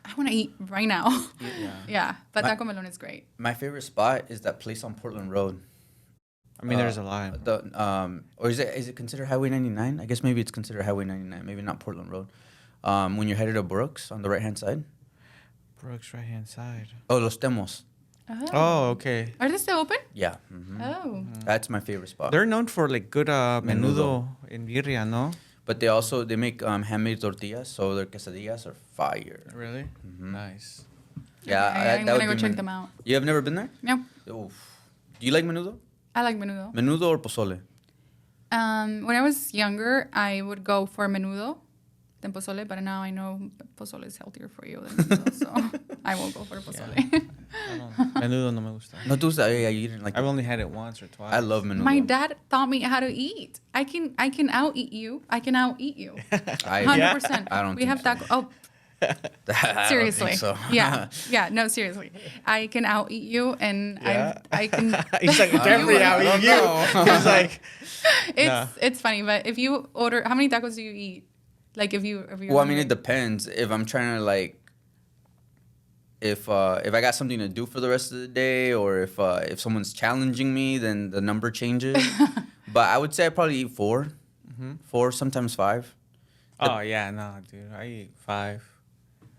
I want to eat right now. Yeah. But My- Taco Melon is great. My favorite spot is that place on Portland Road. I mean, there's a lot. Or is it considered Highway 99? I guess maybe it's considered Highway 99. Maybe not Portland Road. When you're headed to Brooks on the right hand side. Brooks right hand side. Oh, Los Temos. Oh, okay. Are they still open? Yeah. Oh. That's my favorite spot. They're known for like good menudo Menudo. in birria, no? But they make handmade tortillas, so their quesadillas are fire. Really? Nice. Yeah, Okay, I'm that would gonna go be check them out. You have never been there? No, Oof. Do you like menudo? I like menudo. Menudo or pozole? When I was younger, I would go for menudo than pozole, but now I know pozole is healthier for you than menudo, so I will go for pozole. Menudo no me gusta. No te gusta? Yeah, you didn't like I've it. only had it once or twice. I love menudo. My dad taught me how to eat. I can out eat you. I can out eat you. I, 100%. I don't We think have so. taco. Oh, I don't seriously. think so. Yeah. No, seriously. I can out eat you, and Yeah. I can. He's like, definitely I out don't eat you. know. He's like, It's funny, but if you order, how many tacos do you eat? Like if you. Well, I mean, it depends. If I'm trying to like, if I got something to do for the rest of the day, or if someone's challenging me, then the number changes. But I would say I probably eat 4, 4, sometimes 5. oh yeah, no, dude, I eat 5.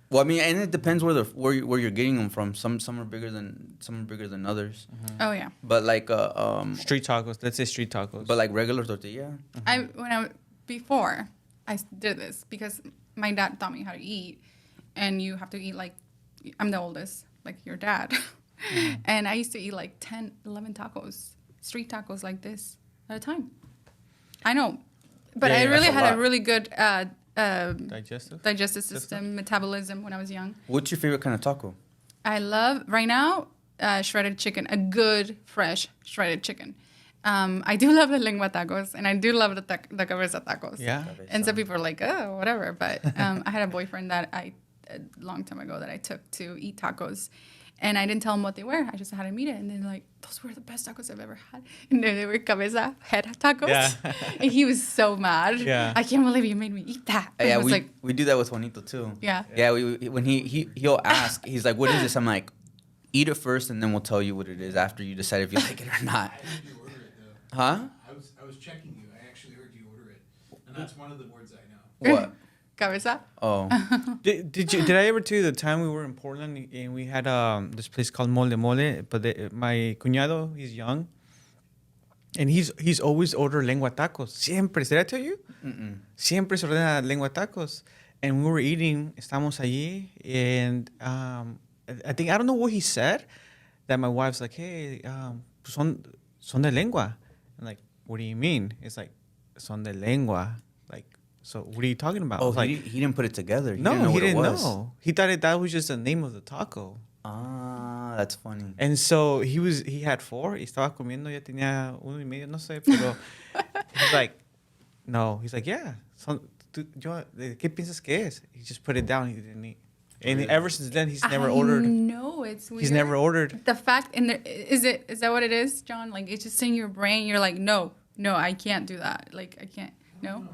Well, I mean, and it depends where you're getting them from. Some are bigger than others. Oh yeah. But like Street tacos. Let's say street tacos. but like regular tortilla. Before I did this because my dad taught me how to eat, and you have to eat like I'm the oldest, like your dad, and I used to eat like 10, 11 tacos, street tacos like this at a time. I know, but Yeah, I yeah, really that's a had a lot. really good digestive. system, metabolism when I was young. What's your favorite kind of taco? I love right now shredded chicken, a good fresh shredded chicken. I do love the lengua tacos, and I do love the cabeza tacos. Yeah. And some people are like, oh, whatever. But I had a boyfriend that a long time ago that I took to eat tacos, and I didn't tell him what they were. I just had him eat it, and they're like, those were the best tacos I've ever had. And they were cabeza head tacos. Yeah. And he was so mad. Yeah. I can't believe you made me eat that. And Yeah, I was like, we do that with Juanito too. yeah. Yeah, when he'll ask, he's like, "What is this?" I'm like, "Eat it first, and then we'll tell you what it is after you decide if you like it or not." I heard you order it though. Huh? I was checking you. I actually heard you order it, and that's one of the words I know. What? Cabeza? Oh, Did I ever tell you the time we were in Portland and we had this place called Mole Mole? But my cuñado, he's young, and he's always ordered lengua tacos. Siempre. Did I tell you? Siempre se ordena lengua tacos. And we were eating, estamos allí, and I don't know what he said, that my wife's like, hey, son de lengua. I'm like, what do you mean? It's like, son de lengua. Like, so what are you talking about? I oh, was like, he didn't put it together. no, didn't know he what it didn't was. know. He thought that was just the name of the taco. Ah, that's funny. And so he had 4. Y estaba comiendo, ya tenía 1.5, no sé, pero he's like, no. He's like, yeah. ¿Qué piensas que es? He just put it down. He didn't eat. And ever since then, he's never ordered. No, it's weird. He's never ordered. The fact is that what it is, John? Like it's just in your brain. You're like, no, I can't do that. Like I can't. No.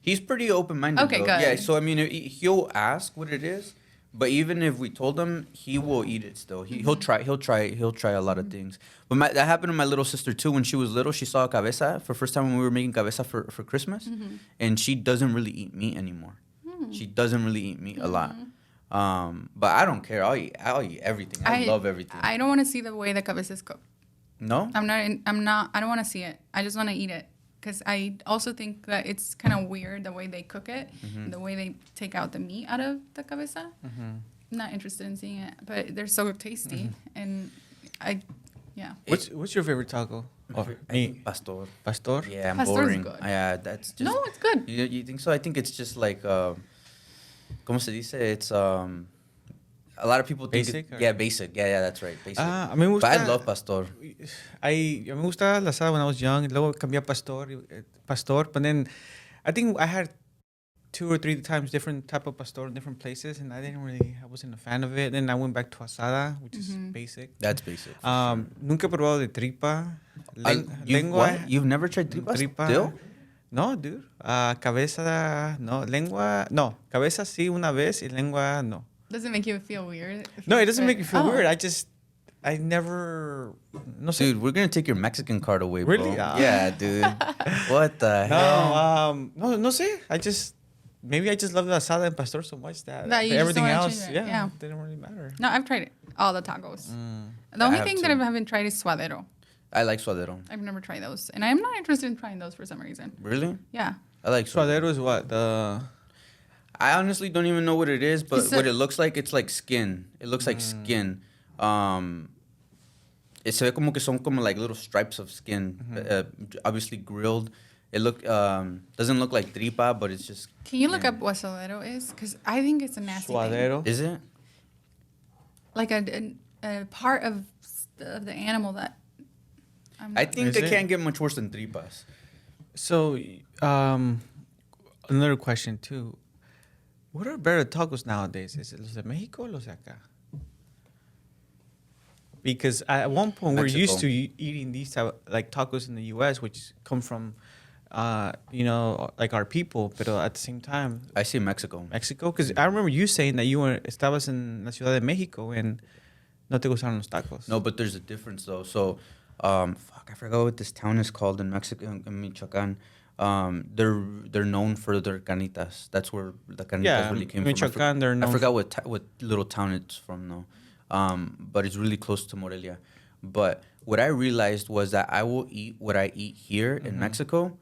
He's pretty open-minded. Okay, though. good. Yeah, so I mean, he'll ask what it is, but even if we told him, he will eat it still. He'll try a lot of things. But that happened to my little sister too. When she was little, she saw a cabeza for the first time when we were making cabeza for Christmas, and she doesn't really eat meat anymore. She doesn't really eat meat a lot. But I don't care. I'll eat everything. I love everything. I don't want to see the way the cabeza is cooked. No? I'm not. I don't want to see it. I just want to eat it. Because I also think that it's kind of weird the way they cook it, the way they take out the meat out of the cabeza. I'm not interested in seeing it, but they're so tasty, and yeah. What's your favorite taco? I think pastor. Pastor? Yeah, I'm Pastor's boring. good. Yeah, that's just. No, it's good. You think so? I think it's just like, ¿cómo se dice? It's a lot of people think. Basic, or- Yeah, basic. Yeah, that's right. Basic. A mí me gusta. But I love pastor. A mí me gustaba la asada when I was young. Luego cambié a pastor. But then I think I had 2 or 3 times different type of pastor in different places, and I wasn't a fan of it. Then I went back to asada, which is basic. That's basic. Nunca he probado de tripa. Lengua. You've never tried tripa? Still? No, dude. Cabeza, no. Lengua, no. Cabeza sí una vez y lengua no. Doesn't make you feel weird. No, it doesn't make you feel Oh. weird. I never. No sé. Dude, we're gonna take your Mexican card away, bro. Really? Yeah, dude. What the hell? No sé. Maybe I just love the asada and pastor so much that That you just everything don't wanna else, change it. Yeah. didn't really matter. No, I've tried it. all the tacos. The I only have thing that too. I haven't tried is suadero. I like suadero. I've never tried those, and I'm not interested in trying those for some reason. Really? Yeah. I like suadero. Suadero is what? I honestly don't even know what it is, but It's what a- it looks like, it's like skin. It looks like skin. Se ve como que son como like little stripes of skin, obviously grilled. It doesn't look like tripa, but it's just. Can you look yeah. up what suadero is? Because I think it's a nasty thing. Suadero. Is it? Like a part of the animal that. I think Is it it? can't get much worse than tripas. So, another question too. What are better tacos nowadays? Is it los de Mexico or los de acá? Because at one point we're used Mexico. to eating these type of, like tacos in the U.S., which come from, like our people, but at the same time, I see Mexico. Mexico. Because I remember you saying that estabas en la Ciudad de Mexico and no te gustaron los tacos. No, but there's a difference though. So, I forgot what this town is called in Mexico, in Michoacan. They're known for their carnitas. That's where the carnitas really came from. Michoacan, they're I known. forgot what little town it's from though. But it's really close to Morelia. But what I realized was that I will eat what I eat here in Mexico,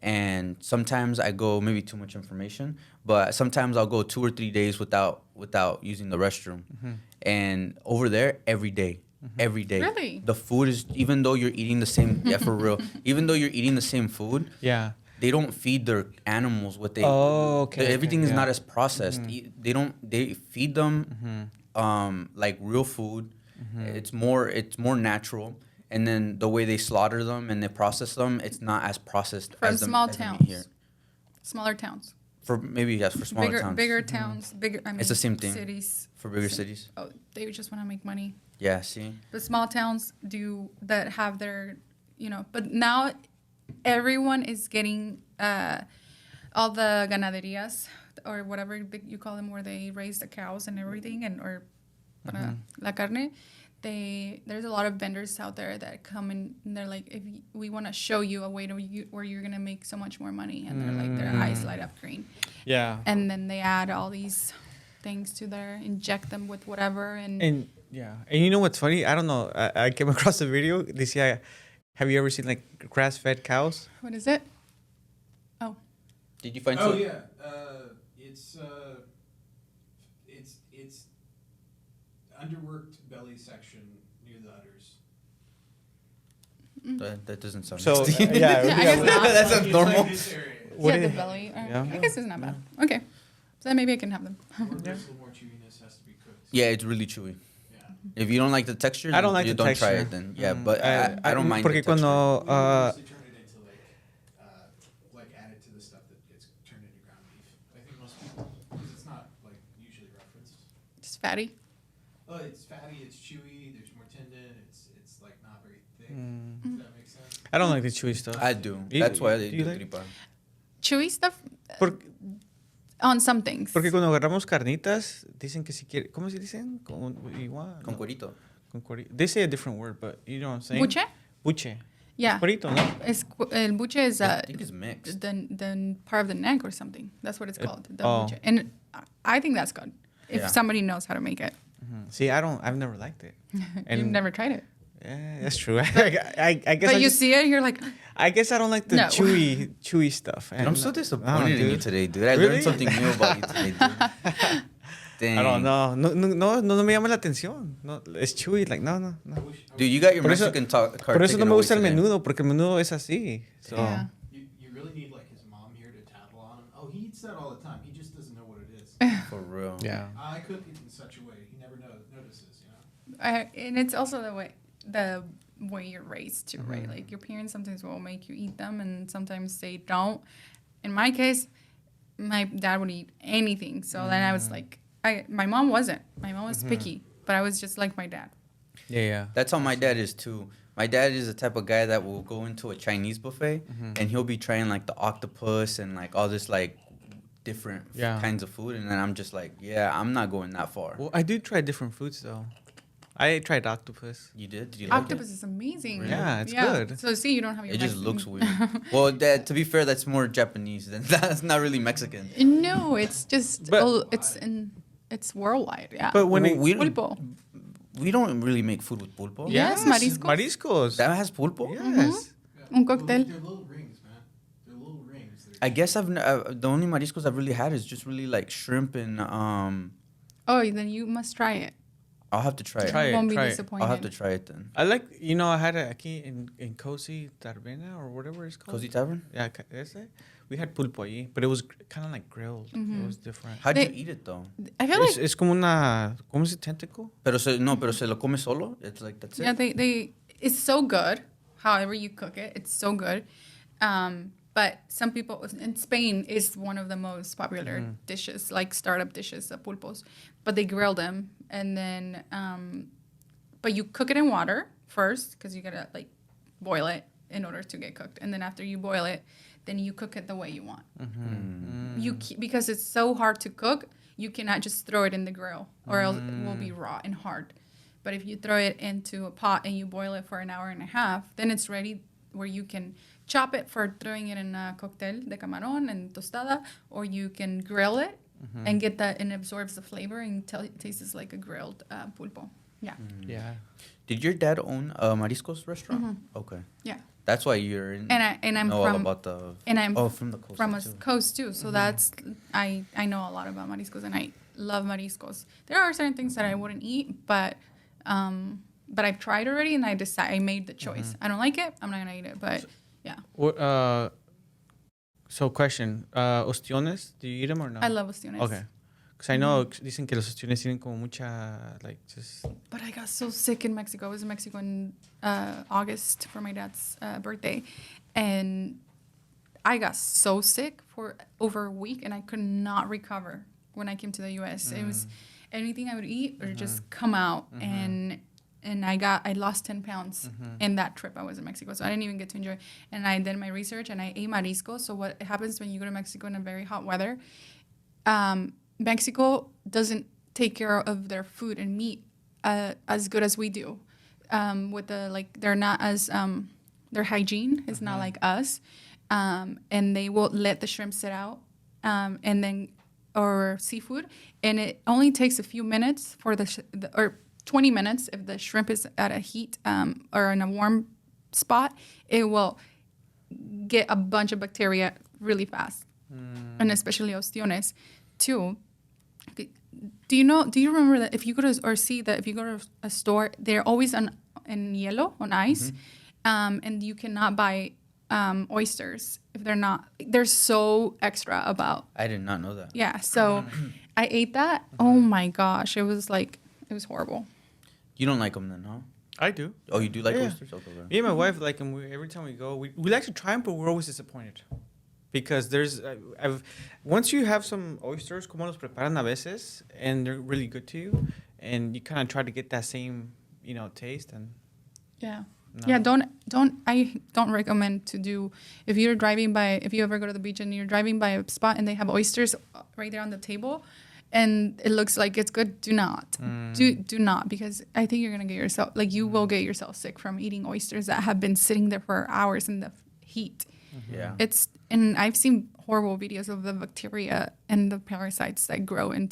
and sometimes I go maybe too much information, but sometimes I'll go 2 or 3 days without using the restroom. And over there, every day. Every day. Really? The food is, even though you're eating the same, yeah, for real, even though you're eating the same food, Yeah. they don't feed their animals what they. Oh, okay, Everything okay, is yeah. not as processed. They feed them, like real food. It's more natural. And then the way they slaughter them and they process them, it's not as processed From as the small as the meat towns. here. Smaller towns. For maybe yes, for smaller towns. Bigger towns. Bigger. I mean, It's the same thing. Cities. For bigger cities. Oh, they just want to make money. Yeah, see. The small towns do that have their, but now everyone is getting all the ganaderias or whatever you call them, where they raise the cows and everything, or para la carne. There's a lot of vendors out there that come and they're like, we want to show you a way where you're gonna make so much more money, and they're like, their eyes light up green, Yeah. and then they add all these things to inject them with whatever, and Yeah. And you know what's funny? I don't know. I came across a video. Have you ever seen like grass-fed cows? what is it? Did you find Oh some? yeah, it's underworked belly section near the udders. That doesn't sound So nasty. Yeah, I guess not. That sounds It's normal. Like this area. What yeah, the is- belly. Yeah. I guess it's not bad. Okay, so then maybe I can have them. More bristle, more chewiness has to be cooked. Yeah, it's really chewy. Yeah. If you don't like the texture, I don't then like you the don't try texture. it then. Yeah, but I don't mind Porque the texture. cuando, We mostly turn it into like add it to the stuff that gets turned into ground beef. I think most people, because it's not like usually referenced. Just fatty. Oh, it's fatty, it's chewy, there's more tendon, it's like not very thick. Mm. Does that make sense? I don't like the chewy stuff. I do. You- That's why they do you do like- tripa. Chewy stuff Por- on some things. Porque cuando agarramos carnitas, dicen que si quiere, ¿cómo se dicen? Igual. Con no, cuerito. con cueri- They say a different word, but you know what I'm saying? Buche? Buche. Yeah. Cuerito, ¿no? El buche is I think it's mixed. the part of the neck or something. That's what it's called. The oh. buche. And I think that's good if Yeah. somebody knows how to make it. See, I've never liked it. You've never tried it. Yeah, that's true. I guess But I you just, see it, you're like, I guess I don't like the No. chewy stuff. Dude, I'm so And- disappointed in you dude. today, dude. I Really? learned something new about you today, dude. Dang. I don't know. No me llama la atención. No, es chewy, like, no. Dude, you got your Por eso- Mexican card Por eso taken no me away gusta el today. menudo, porque el menudo es así. So, yeah. You really need like his mom here to tattle on him. Oh, he eats that all the time. He just doesn't know what it is. For real. yeah. I cook it in such a way he never notices. You know. And it's also the way you're raised too, right? Like your parents sometimes will make you eat them, and sometimes they don't. In my case, my dad would eat anything, so then I was like, my mom wasn't. My mom was picky, but I was just like my dad. Yeah. That's how my dad is too. My dad is the type of guy that will go into a Chinese buffet and he'll be trying like the octopus and like all this like different Yeah. kinds of food, and then I'm just like, yeah, I'm not going that far. Well, I do try different foods though. I tried octopus. You did? Did you like Octopus is amazing. Really? Yeah, it's good. So see, you don't have your it? It just Mexican- looks weird. Well, to be fair, that's more Japanese. That's not really Mexican. No, it's just But- it's worldwide. Yeah. But when Well, it, we Pulpo. we don't really make food with pulpo. Yes, mariscos. Mariscos. That has pulpo. Yes. Un cóctel. They're little rings, man. They're little rings. I guess the only mariscos I've really had is just really like shrimp and Oh, then you must try it. I'll have to try it. Try You it, won't be try it. disappointed. I'll have to try it then. I like, I had it aquí in Cozy Tarbena or whatever it's called. Cozy Tavern. Yeah, ese. We had pulpo ahí, but it was kind of like grilled. It was different. How'd you They- eat it though? I feel like Es como una, ¿cómo es tentacle? Pero se lo come solo. It's like that's it. yeah, they it's so good. However you cook it, it's so good. But some people in Spain is one of the most popular dishes, like startup dishes, pulpos. But they grill them and then, but you cook it in water first because you gotta like boil it in order to get cooked. And then after you boil it, then you cook it the way you want. Because it's so hard to cook, you cannot just throw it in the grill or else it will be raw and hard. But if you throw it into a pot and you boil it for an hour and a half, then it's ready where you can chop it for throwing it in a cóctel de camarón and tostada, or you can grill it and get that, and absorbs the flavor and it tastes like a grilled pulpo. Yeah. Yeah. Did your dad own a mariscos restaurant? Okay. Yeah. That's why you're in. And I'm know all from about the. and I'm from the coast. from a too. coast too, so that's I know a lot about mariscos and I love mariscos. There are certain things that I wouldn't eat, but I've tried already and I made the choice. I don't like it. I'm not gonna eat it, but yeah, What, so question, ostiones, do you eat them or no? I love ostiones. Okay. Because I know, dicen que los ostiones tienen como mucha, like, just... But I got so sick in Mexico. I was in Mexico in August for my dad's birthday, and I got so sick for over a week, and I could not recover when I came to the U.S. It was anything I would eat would just come out, and I lost 10 pounds in that trip I was in Mexico, so I didn't even get to enjoy. And I did my research, and I ate marisco. So what happens when you go to Mexico in a very hot weather? Mexico doesn't take care of their food and meat as good as we do. With the they're not as their hygiene is not like us, and they will let the shrimp sit out, and then or seafood, and it only takes a few minutes for or 20 minutes if the shrimp is at a heat or in a warm spot, it will get a bunch of bacteria really fast, and especially ostiones too. Do you remember that if you go to if you go to a store, they're always in yellow, on ice, and you cannot buy oysters if they're so extra about. I did not know that. Yeah, so I ate that. Oh my gosh, it was horrible. You don't like them then, huh? I do. Oh, you do like Yeah. oysters? Okay. Me and my wife like them. Every time we go, we like to try them, but we're always disappointed. Because there's, once you have some oysters, como los preparan a veces, and they're really good to you, and you kind of try to get that same, taste, and Yeah. no. Yeah, I don't recommend to do if you ever go to the beach and you're driving by a spot and they have oysters right there on the table and it looks like it's good, do not. Do not, because I think you're going to get yourself you will get yourself sick from eating oysters that have been sitting there for hours in the heat. Yeah. And I've seen horrible videos of the bacteria and the parasites that grow in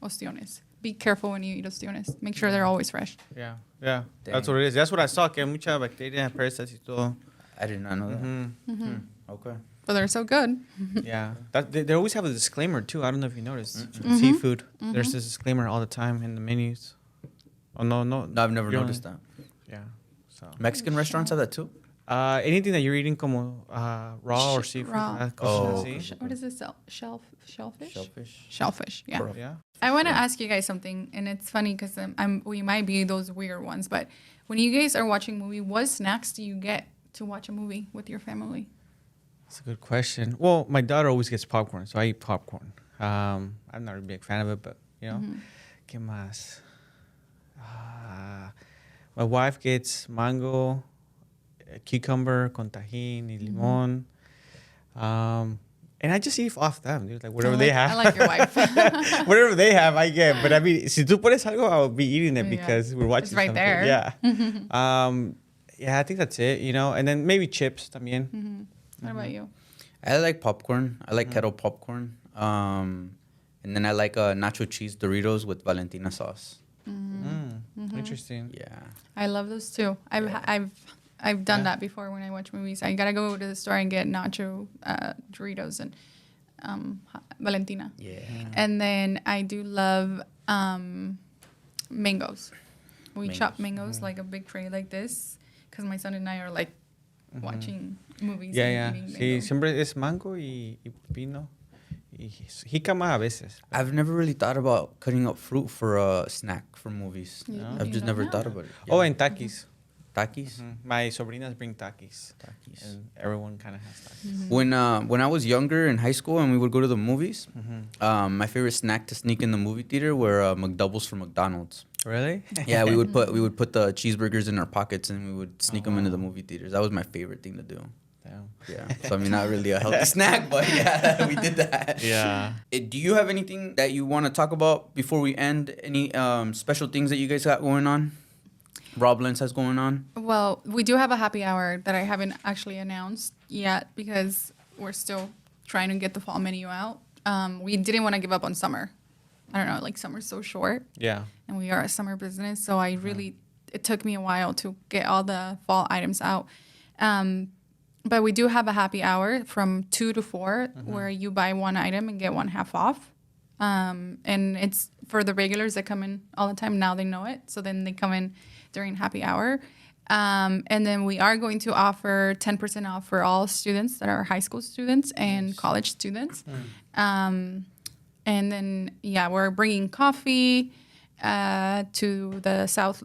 ostiones. Be careful when you eat ostiones. Make sure they're always fresh. Yeah. Dang. That's what it is. That's what I saw, que hay mucha bacteria, parasites y todo. I did not know that. Okay. But they're so good. Yeah. They always have a disclaimer, too. I don't know if you noticed. Seafood. There's this disclaimer all the time in the menus. Oh, no. No, I've never noticed that. Yeah. So Mexican restaurants have that too? anything that you're eating como raw or seafood. Raw. Oh. What is this? Shellfish? Shellfish. Shellfish, yeah. Yeah. I want to ask you guys something, and it's funny because we might be those weird ones, but when you guys are watching a movie, what snacks do you get to watch a movie with your family? That's a good question. Well, my daughter always gets popcorn, so I eat popcorn. I'm not a big fan of it, but, you know. ¿Qué más? My wife gets mango, cucumber con tajín y limón. And I just eat off them, dude. Like whatever they have. I like your wife. Whatever they have, I get. But I mean, si tú pones algo, I'll be eating it Yeah. because we're watching It's right something. there. Yeah. Yeah, I think that's it, you know. And then maybe chips también. What about you? I like popcorn. I like kettle popcorn. And then I like nacho cheese Doritos with Valentina sauce. Interesting. Yeah. I love those too. I've done that before when I watch movies. I gotta go to the store and get nacho Doritos and Valentina. Yeah. And then I do love mangoes. We chop mangoes like a big tray like this because my son and I are like watching movies. and eating Sí, mango. siempre es mango y pepino. Y jícama a veces. I've never really thought about cutting up fruit for a snack for movies. You I've can just do never that. thought about it. Oh, and takis. Takis. My sobrinas bring takis. Takis. And everyone kind of has takis. When I was younger in high school and we would go to the movies, my favorite snack to sneak in the movie theater were McDoubles from McDonald's. Really? Yeah, we would put the cheeseburgers in our pockets and we would sneak them into the movie theaters. That was my favorite thing to do. Damn. Yeah. So I mean, not really a healthy snack, but yeah, we did that. Yeah. Do you have anything that you want to talk about before we end? Any special things that you guys got going on? Raw Blendz has going on? Well, we do have a happy hour that I haven't actually announced yet because we're still trying to get the fall menu out. We didn't want to give up on summer. I don't know, like summer's so short. Yeah. And we are a summer business, so it took me a while to get all the fall items out. But we do have a happy hour from 2 to 4 where you buy one item and get one half off. And it's for the regulars that come in all the time. Now they know it. So then they come in during happy hour. And then we are going to offer 10% off for all students that are high school students and college students. And then, we're bringing coffee to the south,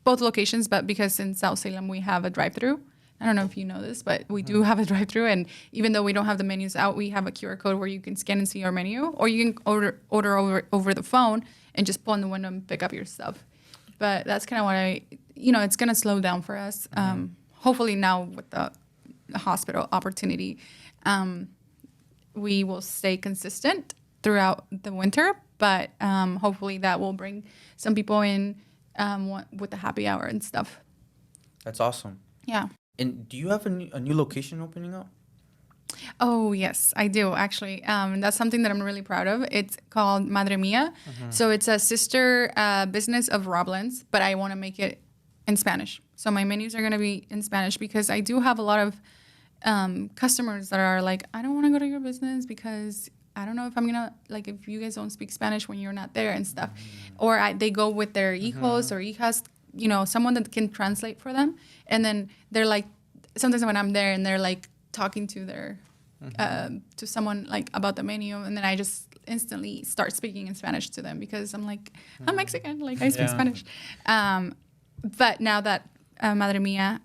both locations, but because in South Salem we have a drive-through. I don't know if you know this, but we do have a drive-through, and even though we don't have the menus out, we have a QR code where you can scan and see our menu, or you can order over the phone and just pull in the window and pick up your stuff. But that's kind of what it's going to slow down for us. Hopefully now with the hospital opportunity, we will stay consistent throughout the winter, but hopefully that will bring some people in with the happy hour and stuff. That's awesome. Yeah. And do you have a new location opening up? Oh, yes, I do, actually. That's something that I'm really proud of. It's called Madre Mia. So it's a sister business of Raw Blendz, but I want to make it in Spanish. So my menus are going to be in Spanish because I do have a lot of customers that are like, I don't want to go to your business because I don't know if I'm going to, like, if you guys don't speak Spanish when you're not there and stuff. Or they go with their hijos or hijas, someone that can translate for them. And then they're like, sometimes when I'm there and they're like talking to their, to someone like about the menu. And then I just instantly start speaking in Spanish to them because I'm like, I'm Mexican, like I speak Spanish. But now that Madre Mia,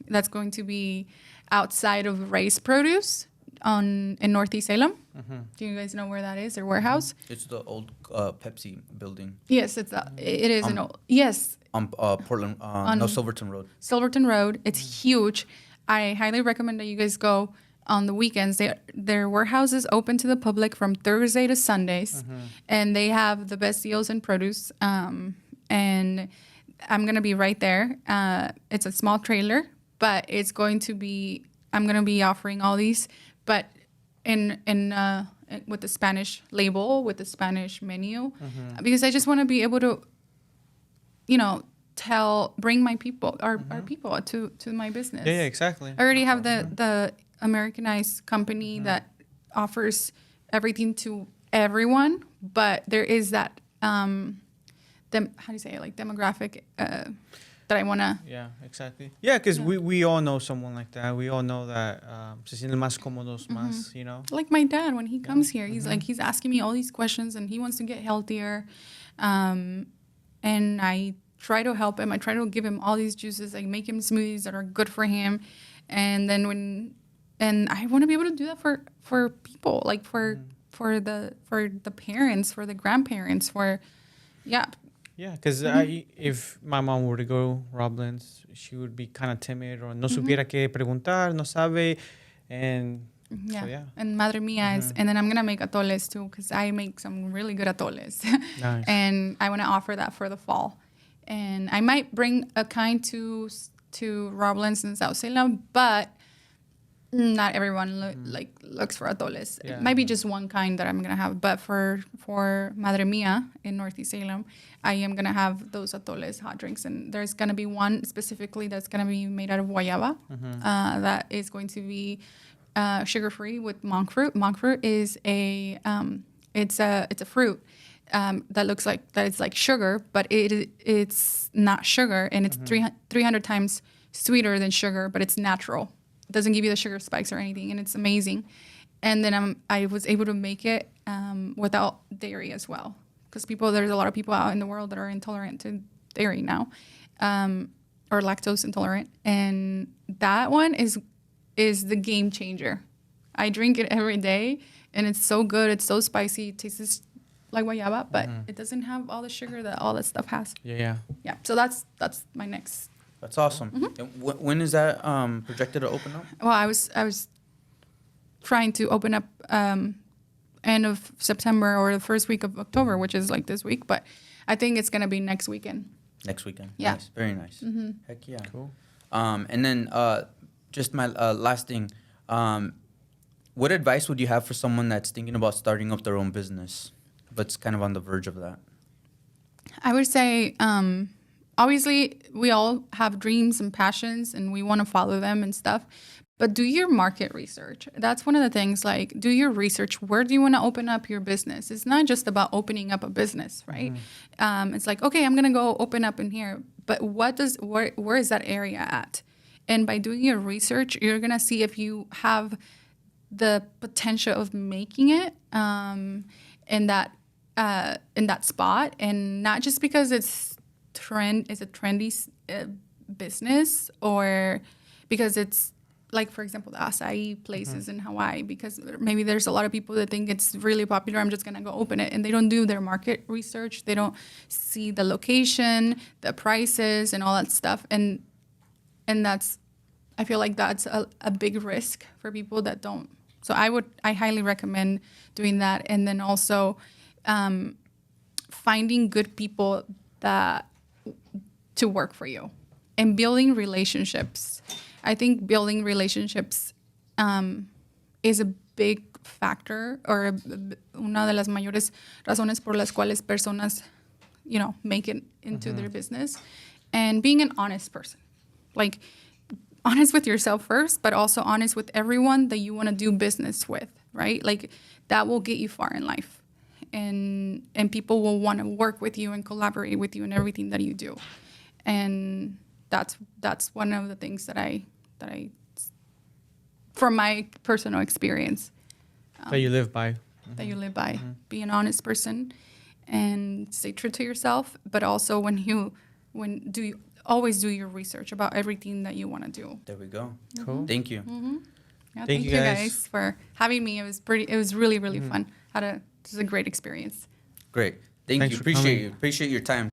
that's going to be outside of Race Produce in Northeast Salem. Do you guys know where that is? Their warehouse? It's the old Pepsi building. Yes, it is an old. Yes. On Portland, Silverton Road. Silverton Road. It's huge. I highly recommend that you guys go on the weekends. Their warehouse is open to the public from Thursday to Sundays, and they have the best deals in produce. And I'm gonna be right there. It's a small trailer, but it's going to be. I'm gonna be offering all these, but in with the Spanish label, with the Spanish menu, because I just want to be able to, bring my people, our people to my business. Yeah, exactly. I already have the Americanized company that offers everything to everyone, but there is that how do you say it, like demographic that I want to. Yeah, exactly. Yeah, because we all know someone like that. We all know that se sienten más cómodos, más, Like my dad, when he comes here, he's like, he's asking me all these questions and he wants to get healthier. And I try to help him. I try to give him all these juices. I make him smoothies that are good for him. And then and I want to be able to do that for people, like for the parents, for the grandparents, Yeah, because if my mom were to go Raw Blendz, she would be kind of timid or no supiera qué preguntar, no sabe, and yeah. So, yeah. And Madre Mia is, and then I'm gonna make atoles too because I make some really good atoles, Nice. and I want to offer that for the fall, and I might bring a kind to Raw Blendz in South Salem, but Not everyone looks for atoles. Yeah. It might be just one kind that I'm gonna have, but for Madre Mia in Northeast Salem, I am gonna have those atoles hot drinks, and there's gonna be one specifically that's gonna be made out of guayaba, that is going to be sugar free with monk fruit. Monk fruit is it's a fruit that looks like that it's like sugar, but it's not sugar, and it's 300 times sweeter than sugar, but it's natural. It doesn't give you the sugar spikes or anything, and it's amazing. And then I was able to make it without dairy as well, because there's a lot of people out in the world that are intolerant to dairy now, or lactose intolerant, and that one is the game changer. I drink it every day, and it's so good. It's so spicy. It tastes like guayaba, but it doesn't have all the sugar that all that stuff has. Yeah. Yeah. So that's my next. That's awesome. And when is that projected to open up? Well, I was trying to open up end of September or the first week of October, which is like this week, but I think it's gonna be next weekend. Next weekend. Yeah. Nice. Very nice. Heck yeah. Cool. And then just my last thing. What advice would you have for someone that's thinking about starting up their own business, but's kind of on the verge of that? I would say, obviously, we all have dreams and passions, and we want to follow them and stuff. But do your market research. That's one of the things. Like, do your research. Where do you want to open up your business? It's not just about opening up a business, right? It's like, okay, I'm gonna go open up in here, but where is that area at? And by doing your research, you're gonna see if you have the potential of making it in that spot, and not just because it's a trendy business, or because it's like, for example, the acai places in Hawaii, because maybe there's a lot of people that think it's really popular. I'm just gonna go open it, and they don't do their market research. They don't see the location, the prices, and all that stuff, and that's, I feel like that's a big risk for people that don't. So I highly recommend doing that. And then also finding good people to work for you, and building relationships. I think building relationships is a big factor, or una de las mayores razones por las cuales personas, make it into their business. And being an honest person, like, honest with yourself first, but also honest with everyone that you want to do business with, right? Like, that will get you far in life, and people will want to work with you and collaborate with you in everything that you do. And that's one of the things that I from my personal experience, That you live by. that you live by. Be an honest person and stay true to yourself, but also always do your research about everything that you want to do. There we go. Cool. Thank you. Yeah, Thank you guys. for having me. It was really, really fun. This is a great experience. Great. Thank Thanks you. for coming. Appreciate your time.